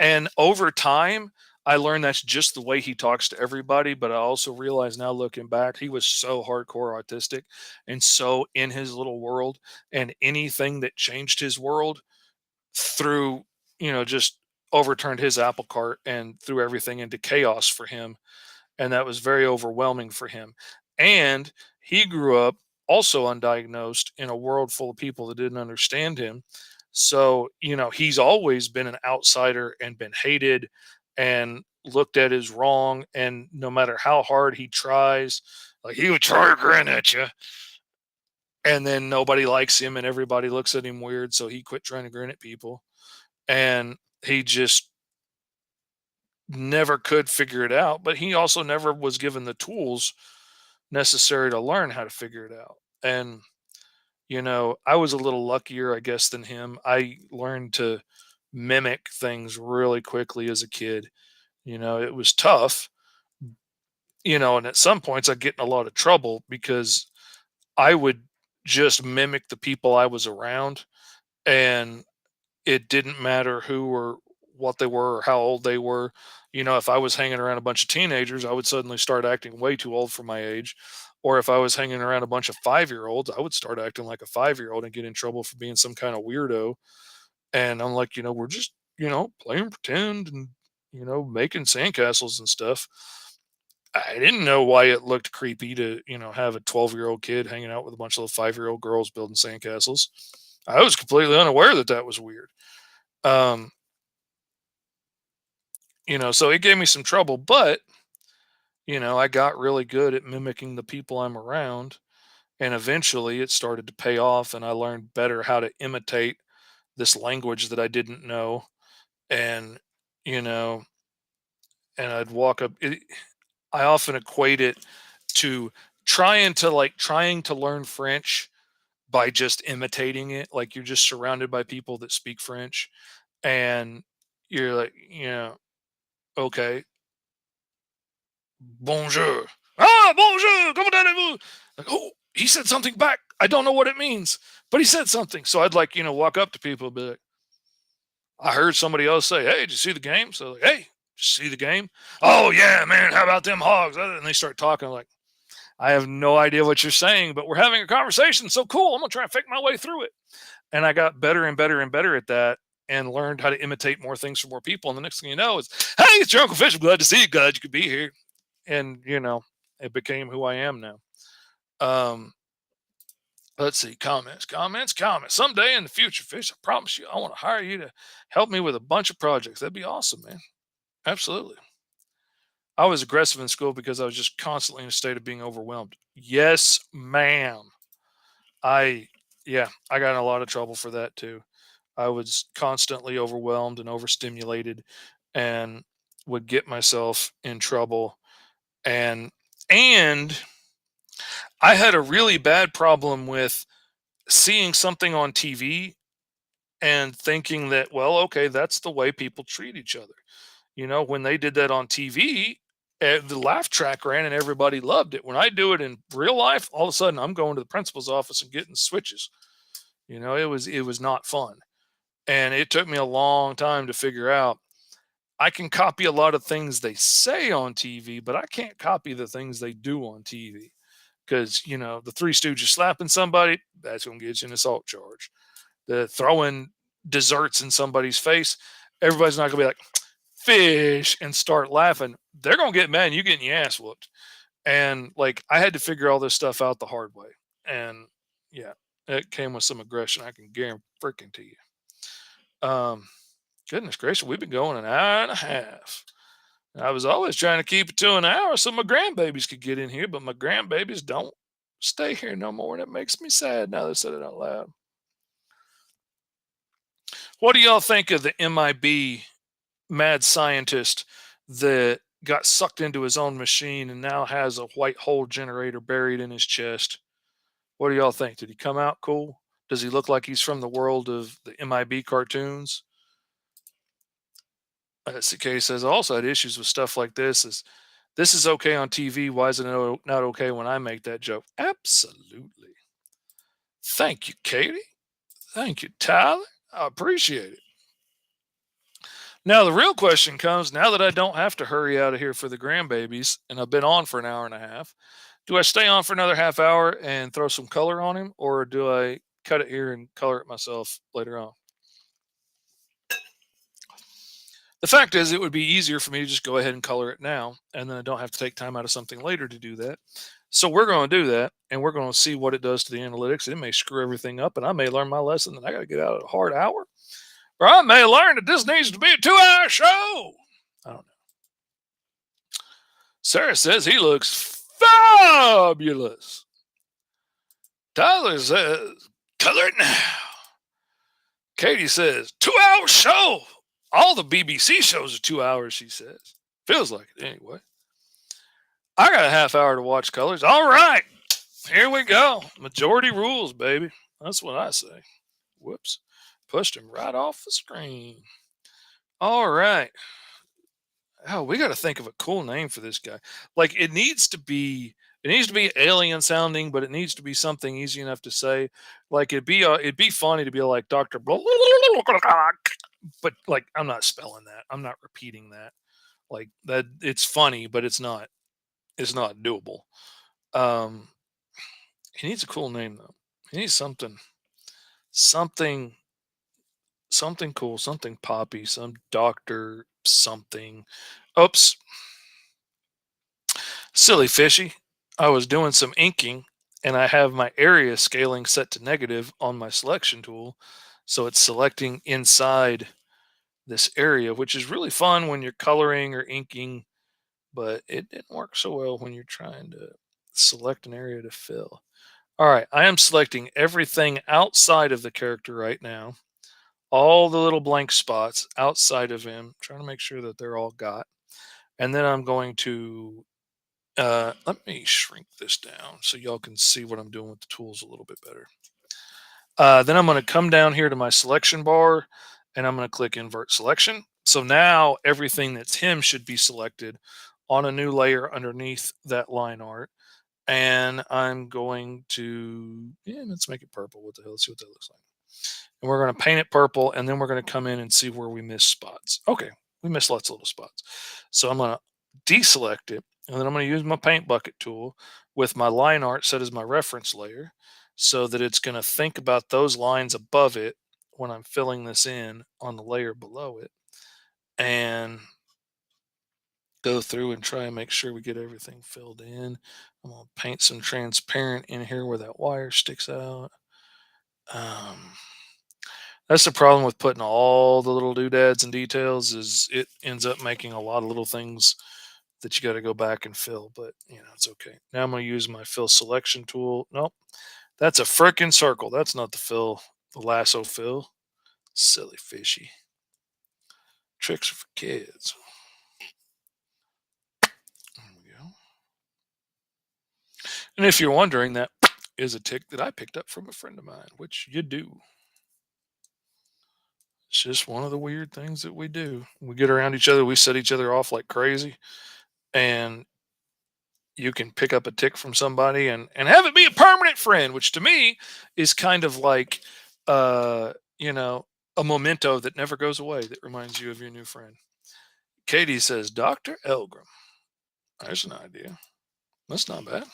And over time, I learned that's just the way he talks to everybody. But I also realize now, looking back, he was so hardcore autistic and so in his little world. And anything that changed his world threw, just overturned his apple cart and threw everything into chaos for him. And that was very overwhelming for him. And he grew up also undiagnosed in a world full of people that didn't understand him. So, he's always been an outsider and been hated and looked at as wrong. And no matter how hard he tries, like he would try to grin at you, and then nobody likes him and everybody looks at him weird. So he quit trying to grin at people. And he just never could figure it out. But he also never was given the tools necessary to learn how to figure it out. And, I was a little luckier, I guess, than him. I learned to mimic things really quickly as a kid. It was tough, and at some points I get in a lot of trouble because I would just mimic the people I was around, and it didn't matter who or what they were or how old they were. If I was hanging around a bunch of teenagers, I would suddenly start acting way too old for my age. Or if I was hanging around a bunch of 5 year olds, I would start acting like a 5 year old and get in trouble for being some kind of weirdo. And I'm like, we're just, playing pretend and, making sandcastles and stuff. I didn't know why it looked creepy to, have a 12-year-old kid hanging out with a bunch of 5-year-old girls building sandcastles. I was completely unaware that that was weird. Um, so it gave me some trouble, but, I got really good at mimicking the people I'm around. And eventually it started to pay off, and I learned better how to imitate this language that I didn't know. And, you know, and I'd walk up. I often equate it to trying to learn French by just imitating it. Like you're just surrounded by people that speak French, and you're like, okay, bonjour. Ah, bonjour. Comment allez-vous? Like, oh, he said something back. I don't know what it means, but he said something. So I'd walk up to people and be like, I heard somebody else say, hey, did you see the game? So like, hey, did you see the game? Oh yeah, man. How about them hogs? And they start talking like, I have no idea what you're saying, but we're having a conversation. So cool. I'm gonna try and fake my way through it. And I got better and better and better at that, and learned how to imitate more things from more people. And the next thing you know is, hey, it's your Uncle Fish. I'm glad to see you. Glad you could be here. And it became who I am now. Um, let's see, comments. Someday in the future, Fish, I promise you, I want to hire you to help me with a bunch of projects. That'd be awesome, man. Absolutely. I was aggressive in school because I was just constantly in a state of being overwhelmed. Yes, ma'am. I, yeah, I got in a lot of trouble for that too. I was constantly overwhelmed and overstimulated and would get myself in trouble. And I had a really bad problem with seeing something on TV and thinking that, well, okay, that's the way people treat each other. When they did that on TV, the laugh track ran and everybody loved it. When I do it in real life, all of a sudden I'm going to the principal's office and getting switches. It was not fun. And it took me a long time to figure out I can copy a lot of things they say on TV, but I can't copy the things they do on TV. Because, the Three Stooges slapping somebody, that's going to get you an assault charge. The throwing desserts in somebody's face, everybody's not going to be like, fish, and start laughing. They're going to get mad and you getting your ass whooped. And like, I had to figure all this stuff out the hard way. And yeah, it came with some aggression. I can guarantee freaking to you. Um, Goodness gracious, we've been going an hour and a half. I was always trying to keep it to an hour so my grandbabies could get in here, but my grandbabies don't stay here no more, and it makes me sad now that I said it out loud. What do y'all think of the MIB mad scientist that got sucked into his own machine and now has a white hole generator buried in his chest? What do y'all think? Did he come out cool? Does he look like he's from the world of the MIB cartoons? SCK says, I also had issues with stuff like this is okay on TV. Why is it not okay when I make that joke? Absolutely. Thank you, Katie. Thank you, Tyler. I appreciate it. Now, the real question comes now that I don't have to hurry out of here for the grandbabies and I've been on for an hour and a half. Do I stay on for another half hour and throw some color on him, or do I cut it here and color it myself later on? The fact is, it would be easier for me to just go ahead and color it now, and then I don't have to take time out of something later to do that. So we're going to do that, and we're going to see what it does to the analytics. It may screw everything up, and I may learn my lesson that I got to get out of a hard hour, or I may learn that this needs to be a 2-hour show. I don't know. Sarah says he looks fabulous. Tyler says, color it now. Katie says, 2-hour show. All the BBC shows are 2 hours, she says. Feels like it anyway. I got a half hour to watch colors. All right. Here we go. Majority rules, baby. That's what I say. Whoops. Pushed him right off the screen. All right. Oh, we got to think of a cool name for this guy. Like it needs to be alien sounding, but it needs to be something easy enough to say. Like it'd be funny to be like Dr. But like I'm not spelling that. I'm not repeating that. Like that it's funny, but it's not doable. Um he needs a cool name though. He needs something something cool, something poppy, some doctor something. Oops, silly fishy. I was doing some inking and I have my area scaling set to negative on my selection tool. So it's selecting inside this area, which is really fun when you're coloring or inking, but it didn't work so well when you're trying to select an area to fill. All right, I am selecting everything outside of the character right now, all the little blank spots outside of him, trying to make sure that they're all got. And then I'm going to let me shrink this down so y'all can see what I'm doing with the tools a little bit better. Then I'm going to come down here to my selection bar and I'm going to click invert selection. So now everything that's him should be selected on a new layer underneath that line art. And I'm going to, yeah, let's make it purple. What the hell? Let's see what that looks like. And we're going to paint it purple. And then we're going to come in and see where we miss spots. Okay, we missed lots of little spots. So I'm going to deselect it. And then I'm going to use my paint bucket tool with my line art set as my reference layer so that it's going to think about those lines above it when I'm filling this in on the layer below it, and go through and try and make sure we get everything filled in. I'm going to paint some transparent in here where that wire sticks out. That's the problem with putting all the little doodads and details is it ends up making a lot of little things that you got to go back and fill, but it's okay. Now I'm going to use my fill selection tool. Nope, that's a frickin' circle. That's not the lasso fill. Silly fishy. Tricks are for kids. There we go. And if you're wondering, that is a tick that I picked up from a friend of mine, which you do. It's just one of the weird things that we do. We get around each other, we set each other off like crazy, and you can pick up a tick from somebody and have it be a permanent friend, which to me is kind of like, uh, you know, a memento that never goes away that reminds you of your new friend. Katie says, Dr. Elgram. There's an idea. That's not bad.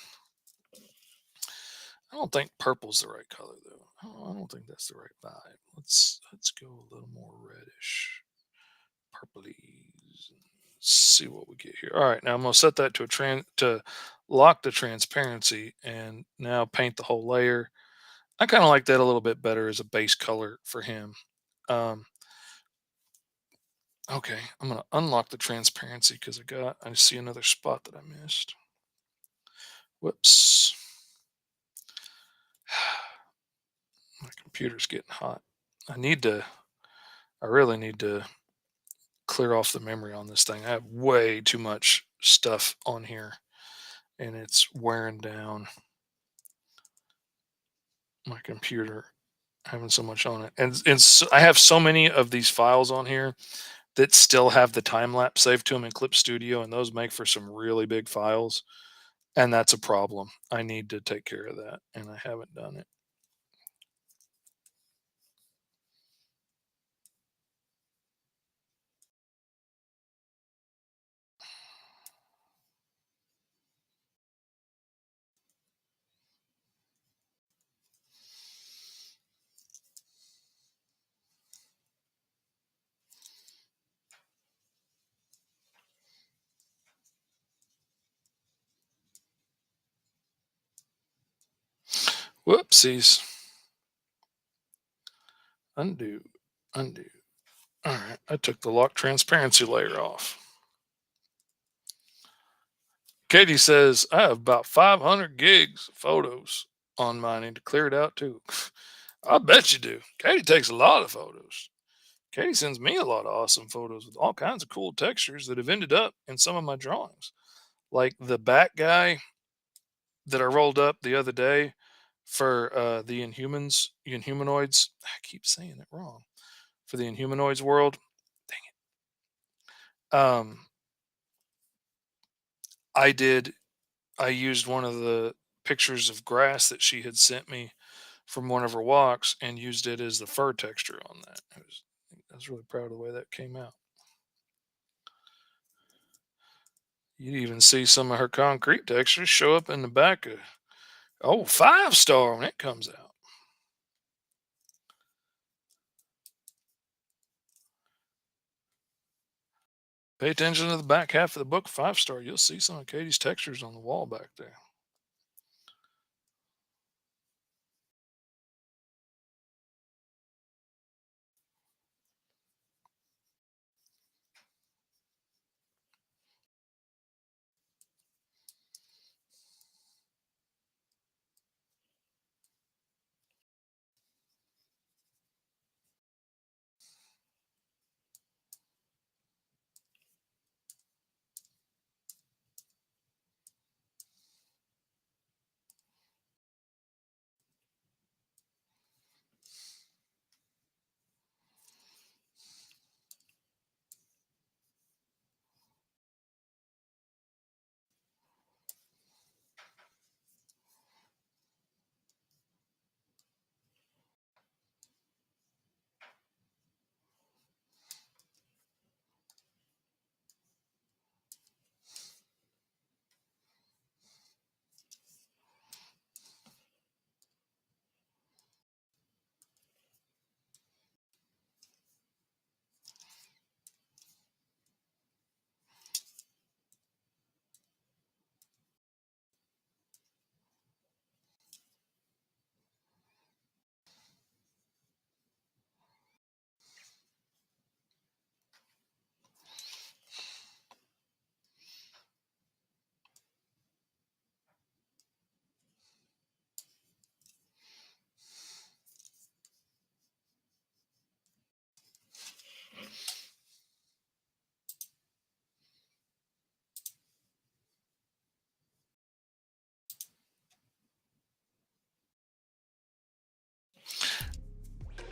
I don't think purple's the right color though. I don't think that's the right vibe. Let's go a little more reddish, purpley. See what we get here. All right, now I'm gonna set that to to lock the transparency, and now paint the whole layer. I kind of like that a little bit better as a base color for him. Um, okay, I'm gonna unlock the transparency because I see another spot that I missed. Whoops, my computer's getting hot. I need to. I really need to clear off the memory on this thing. I have way too much stuff on here, and it's wearing down my computer having so much on it. I have so many of these files on here that still have the time lapse saved to them in Clip Studio, and those make for some really big files. And that's a problem. I need to take care of that, and I haven't done it. Whoopsies. Undo. Undo. All right. I took the lock transparency layer off. Katie says, I have about 500 gigs of photos on mine. I need to clear it out too. I bet you do. Katie takes a lot of photos. Katie sends me a lot of awesome photos with all kinds of cool textures that have ended up in some of my drawings. Like the bat guy that I rolled up the other day for the Inhumanoids. I keep saying it wrong. For the Inhumanoids world. Dang it. I did I used one of the pictures of grass that she had sent me from one of her walks and used it as the fur texture on that. I was really proud of the way that came out. You'd even see some of her concrete textures show up in the back of 5 star when it comes out. Pay attention to the back half of the book, 5 star. You'll see some of Katie's textures on the wall back there.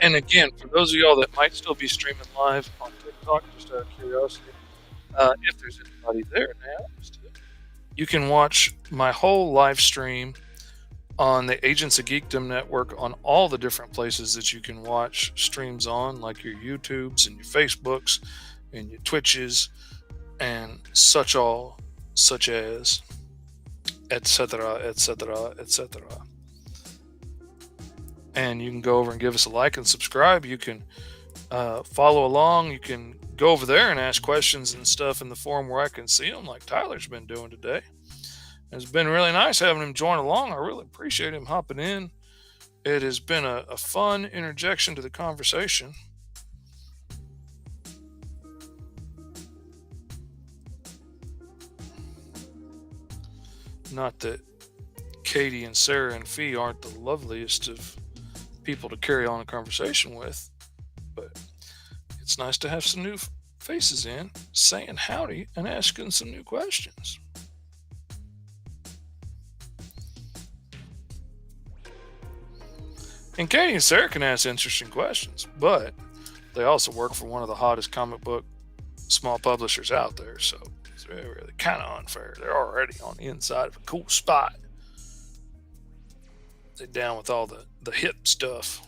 And again, for those of y'all that might still be streaming live on TikTok, just out of curiosity, if there's anybody there now, you can watch my whole live stream on the Agents of Geekdom network on all the different places that you can watch streams on, like your YouTubes and your Facebooks and your Twitches and such as etc etc etc. And you can go over and give us a like and subscribe. You can follow along. You can go over there and ask questions and stuff in the forum where I can see them, like Tyler's been doing today. It's been really nice having him join along. I really appreciate him hopping in. It has been a fun interjection to the conversation. Not that Katie and Sarah and Fee aren't the loveliest of people to carry on a conversation with, but it's nice to have some new faces in, saying howdy and asking some new questions. And Katie and Sarah can ask interesting questions, but they also work for one of the hottest comic book small publishers out there, so it's really kind of unfair. They're already on the inside of a cool spot. They're down with all the hip stuff.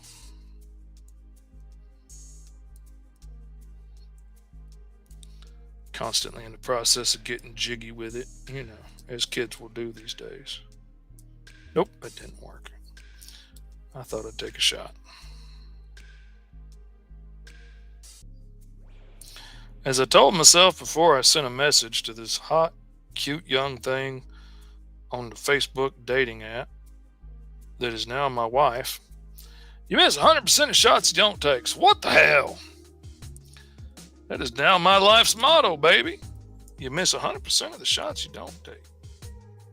Constantly in the process of getting jiggy with it, as kids will do these days. Nope, it didn't work. I thought I'd take a shot. As I told myself before, I sent a message to this hot, cute young thing on the Facebook dating app that is now my wife. You miss 100% of shots you don't take. So what the hell? That is now my life's motto, baby. You miss 100% of the shots you don't take.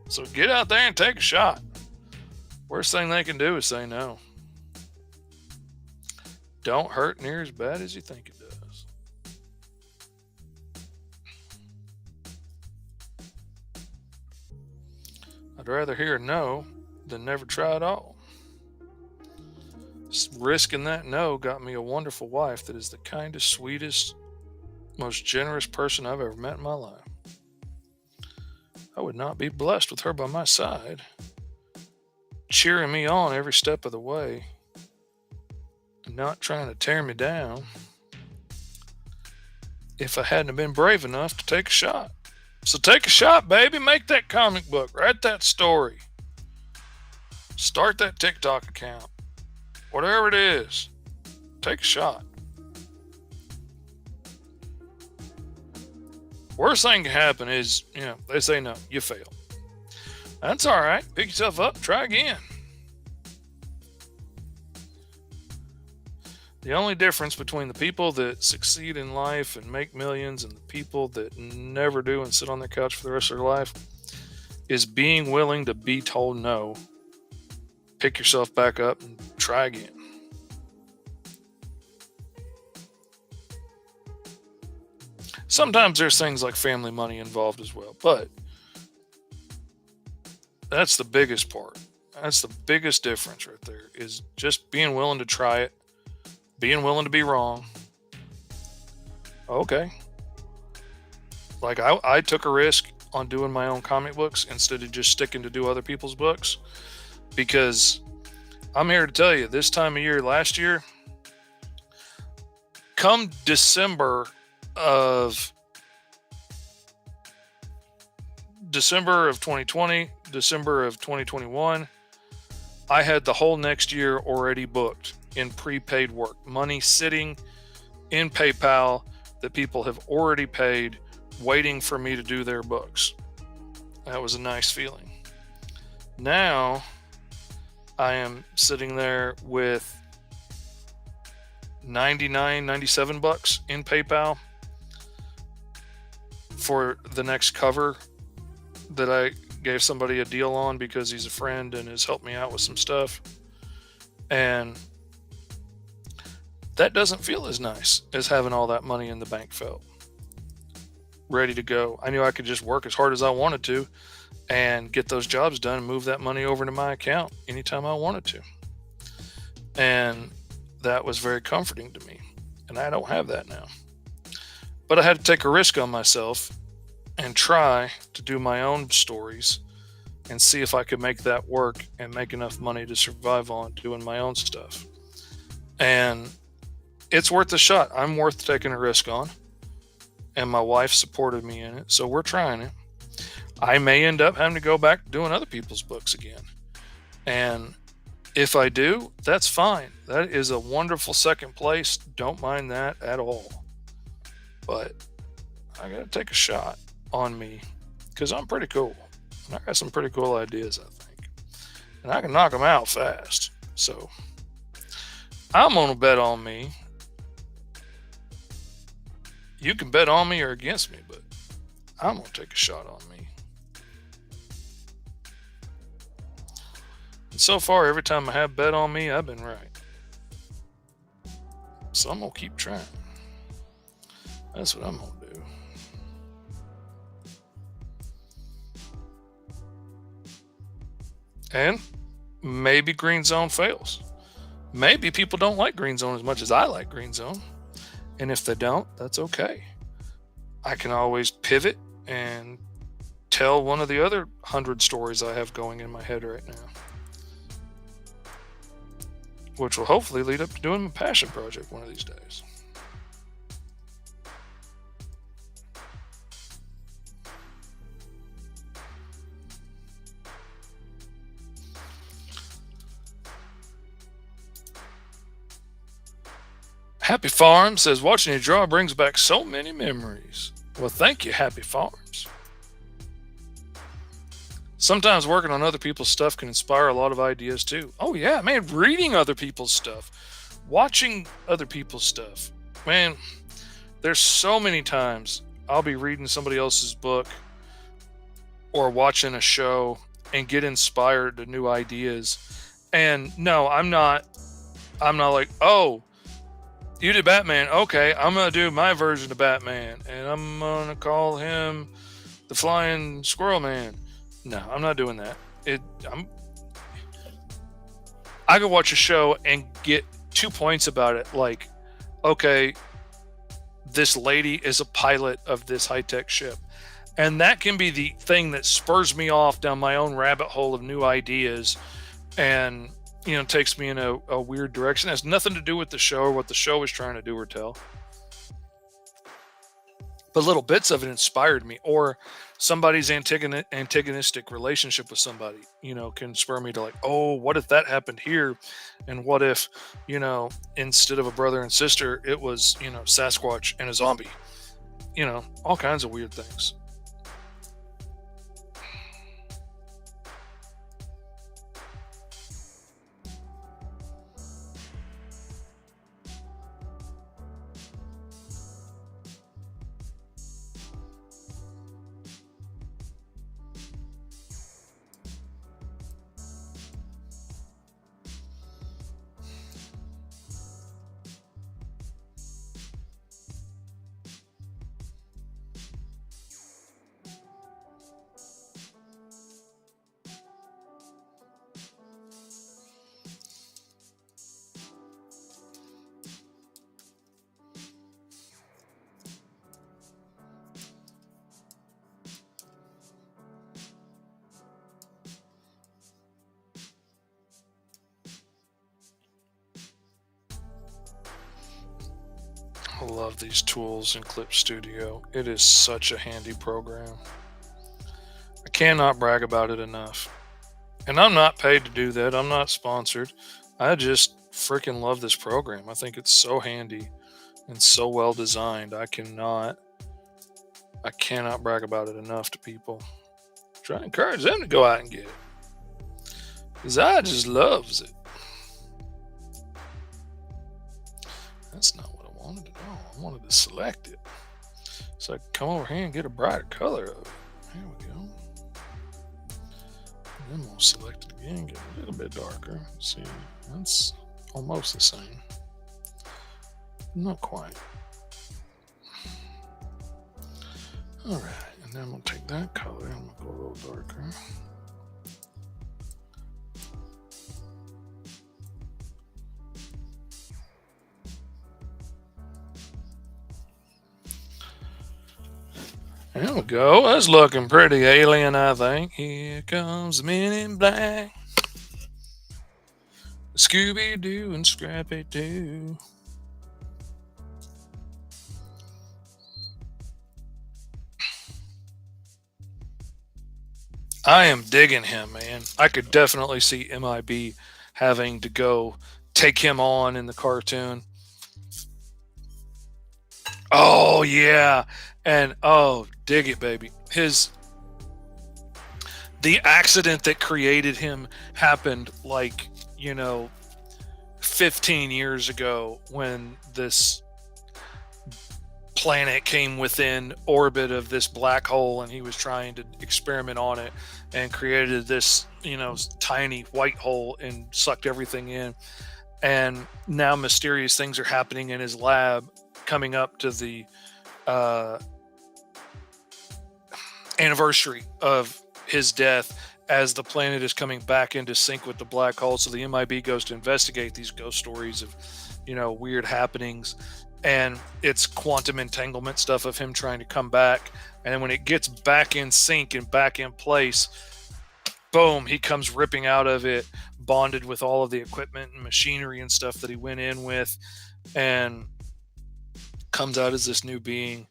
So get out there and take a shot. Worst thing they can do is say no. Don't hurt near as bad as you think it does. I'd rather hear no than never try at all. Risking that no got me a wonderful wife that is the kindest, sweetest, most generous person I've ever met in my life. I would not be blessed with her by my side, cheering me on every step of the way, and not trying to tear me down, if I hadn't been brave enough to take a shot. So take a shot, baby. Make that comic book. Write that story. Start that TikTok account. Whatever it is, take a shot. Worst thing can happen is, they say no, you fail. That's all right. Pick yourself up, try again. The only difference between the people that succeed in life and make millions and the people that never do and sit on their couch for the rest of their life is being willing to be told no, pick yourself back up, and try again. Sometimes there's things like family money involved as well, but that's the biggest part. That's the biggest difference right there, is just being willing to try it, being willing to be wrong. Okay. Like I took a risk on doing my own comic books instead of just sticking to do other people's books, because I'm here to tell you, this time of year last year, come December of 2020, December of 2021, I had the whole next year already booked in prepaid work, money sitting in PayPal that people have already paid, waiting for me to do their books. That was a nice feeling. Now I am sitting there with $97 in PayPal for the next cover that I gave somebody a deal on because he's a friend and has helped me out with some stuff. And that doesn't feel as nice as having all that money in the bank felt. Ready to go. I knew I could just work as hard as I wanted to and get those jobs done and move that money over to my account anytime I wanted to. And that was very comforting to me. And I don't have that now. But I had to take a risk on myself and try to do my own stories and see if I could make that work and make enough money to survive on doing my own stuff. And it's worth a shot. I'm worth taking a risk on. And my wife supported me in it. So we're trying it. I may end up having to go back doing other people's books again. And if I do, that's fine. That is a wonderful second place. Don't mind that at all. But I got to take a shot on me because I'm pretty cool. And I got some pretty cool ideas, I think. And I can knock them out fast. So I'm going to bet on me. You can bet on me or against me, but I'm going to take a shot on me. And so far, every time I have bet on me, I've been right. So I'm going to keep trying. That's what I'm going to do. And maybe Green Zone fails. Maybe people don't like Green Zone as much as I like Green Zone. And if they don't, that's okay. I can always pivot and tell one of the other 100 stories I have going in my head right now, which will hopefully lead up to doing my passion project one of these days. Happy Farm says, watching you draw brings back so many memories. Well, thank you, Happy Farms. Sometimes working on other people's stuff can inspire a lot of ideas too. Oh yeah, man, reading other people's stuff, watching other people's stuff. Man, there's so many times I'll be reading somebody else's book or watching a show and get inspired to new ideas. And no, I'm not like, oh, you did Batman. Okay, I'm going to do my version of Batman. And I'm going to call him the Flying Squirrel Man. No, I'm not doing that. I could watch a show and get 2 points about it. Like, okay, this lady is a pilot of this high-tech ship. And that can be the thing that spurs me off down my own rabbit hole of new ideas and, takes me in a weird direction. It has nothing to do with the show or what the show is trying to do or tell. But little bits of it inspired me. Or somebody's antagonistic relationship with somebody, can spur me to like, oh, what if that happened here? And what if, instead of a brother and sister, it was, Sasquatch and a zombie? All kinds of weird things. I love these tools in Clip Studio. It is such a handy program. I cannot brag about it enough. And I'm not paid to do that. I'm not sponsored. I just freaking love this program. I think it's so handy and so well designed. I cannot brag about it enough to people. Try to encourage them to go out and get it. Because I just loves it. That's not what I wanted to do. I wanted to select it. So I can come over here and get a brighter color of it. Here we go. And then we'll select it again, get a little bit darker. See, that's almost the same. Not quite. All right, and then we'll take that color and we'll go a little darker. There we go. That's looking pretty alien, I think. Here comes the Men in Black. Scooby Doo and Scrappy Doo. I am digging him, man. I could definitely see MIB having to go take him on in the cartoon. Oh yeah, and oh, dig it, baby. The accident that created him happened like 15 years ago when this planet came within orbit of this black hole and he was trying to experiment on it and created this tiny white hole and sucked everything in. And now mysterious things are happening in his lab coming up to the uh, anniversary of his death as the planet is coming back into sync with the black hole. So the MIB goes to investigate these ghost stories of weird happenings, and it's quantum entanglement stuff of him trying to come back. And then when it gets back in sync and back in place, boom, he comes ripping out of it, bonded with all of the equipment and machinery and stuff that he went in with, and comes out as this new being.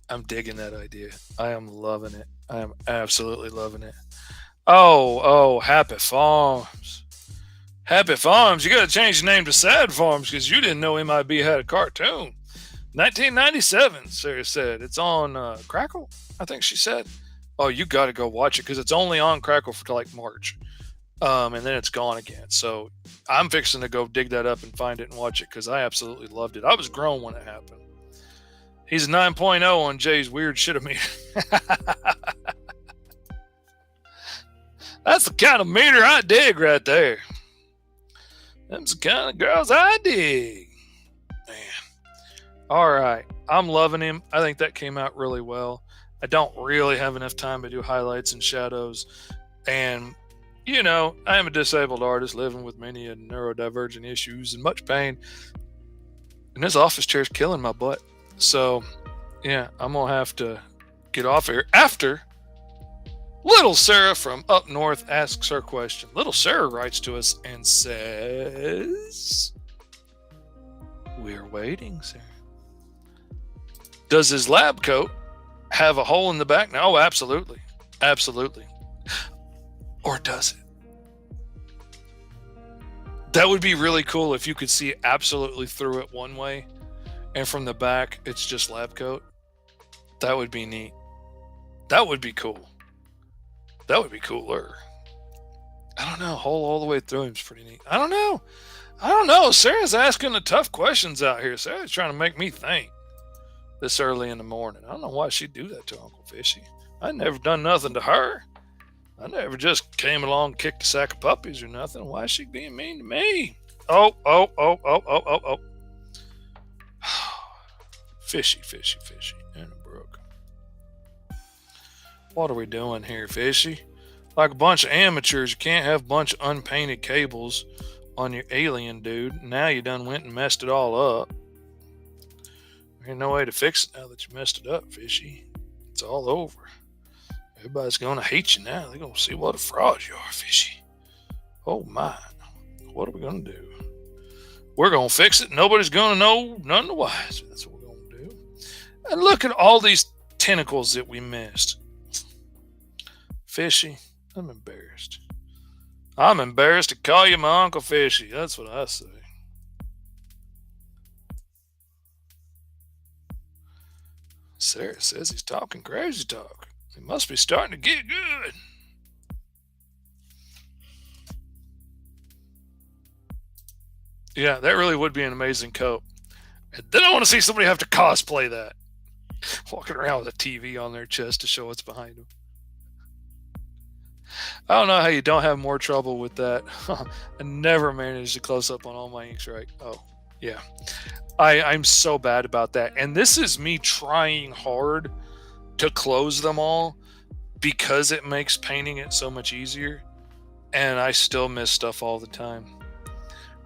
I'm digging that idea. I am loving it. I am absolutely loving it. Oh, Happy Farms. Happy Farms. You got to change the name to Sad Farms because you didn't know MIB had a cartoon. 1997, Sarah said. It's on Crackle, I think she said. Oh, you got to go watch it because it's only on Crackle for like March. And then it's gone again. So I'm fixing to go dig that up and find it and watch it because I absolutely loved it. I was grown when it happened. He's a 9.0 on Jay's weird shit-o-meter. That's the kind of meter I dig right there. Them's the kind of girls I dig. Man. All right. I'm loving him. I think that came out really well. I don't really have enough time to do highlights and shadows. And, I am a disabled artist living with many neurodivergent issues and much pain. And this office chair is killing my butt. So, yeah, I'm going to have to get off here after Little Sarah from up north asks her question. Little Sarah writes to us and says, "We're waiting, Sarah. Does his lab coat have a hole in the back?" No, absolutely. Absolutely. Or does it? That would be really cool if you could see absolutely through it one way and from the back it's just lab coat. That would be neat. That would be cool. That would be cooler. I don't know. Hole all the way through him is pretty neat. I don't know. Sarah's asking the tough questions out here. Sarah's trying to make me think this early in the morning. I don't know why she'd do that to Uncle Fishy. I never done nothing to her. I never just came along and kicked a sack of puppies or nothing. Why is she being mean to me? Oh. Fishy in a brook. What are we doing here, Fishy? Like a bunch of amateurs, you can't have a bunch of unpainted cables on your alien, dude. Now you done went and messed it all up. There ain't no way to fix it now that you messed it up, Fishy. It's all over. Everybody's going to hate you now. They're going to see what a fraud you are, Fishy. Oh, my. What are we going to do? We're going to fix it. Nobody's going to know none the wiser. That's what we're going to do. And look at all these tentacles that we missed. Fishy, I'm embarrassed. I'm embarrassed to call you my Uncle Fishy. That's what I say. Sarah says he's talking crazy talk. He must be starting to get good. Yeah, that really would be an amazing coat. And then I want to see somebody have to cosplay that. Walking around with a TV on their chest to show what's behind them. I don't know how you don't have more trouble with that. I never managed to close up on all my inks right. Oh, yeah. I'm so bad about that. And this is me trying hard to close them all because it makes painting it so much easier. And I still miss stuff all the time.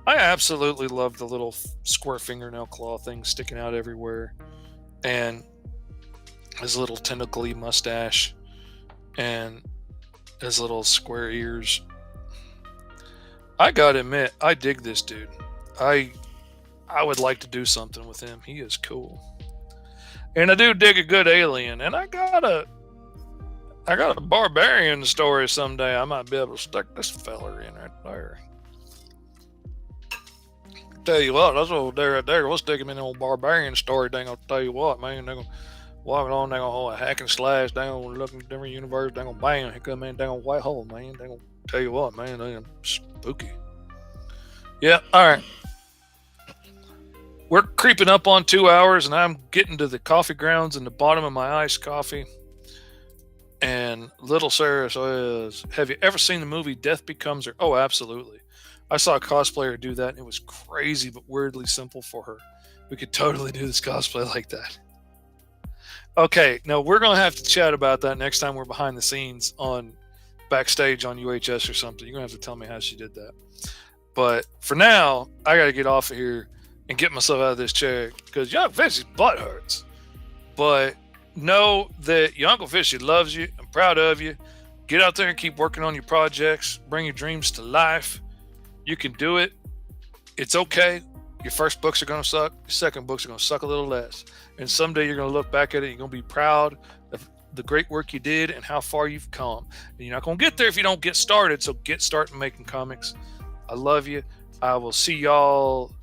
I absolutely love the little square fingernail claw thing sticking out everywhere. And his little tentacly mustache and his little square ears. I gotta admit, I dig this dude. I would like to do something with him. He is cool. And I do dig a good alien. And I got a barbarian story someday. I might be able to stick this feller in right there. Tell you what, that's what there right there. We'll stick him in the old barbarian story. They gonna tell you what, man. They gonna walk on. They gonna hold a hack and slash. They gonna look in different universe. They gonna bang. Here come in. They gonna white hole, man. They gonna tell you what, man. They gonna spooky. Yeah. All right. We're creeping up on 2 hours, and I'm getting to the coffee grounds in the bottom of my iced coffee. And little Sarah says, "Have you ever seen the movie Death Becomes Her?" Oh, absolutely. I saw a cosplayer do that, and it was crazy but weirdly simple for her. We could totally do this cosplay like that. Okay, now we're going to have to chat about that next time we're behind the scenes on backstage on UHS or something. You're going to have to tell me how she did that. But for now, I got to get off of here and get myself out of this chair because Young Fishy's butt hurts. But know that your Uncle Fishy loves you. I'm proud of you. Get out there and keep working on your projects. Bring your dreams to life. You can do it. It's okay. Your first books are going to suck. Your second books are going to suck a little less. And someday you're going to look back at it. You're going to be proud of the great work you did and how far you've come. And you're not going to get there if you don't get started. So get started making comics. I love you. I will see y'all.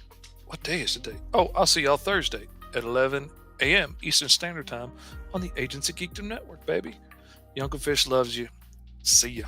What day is today? Oh, I'll see y'all Thursday at 11 a.m. Eastern Standard Time on the Agents of Geekdom Network, baby. Your Uncle Fish loves you. See ya.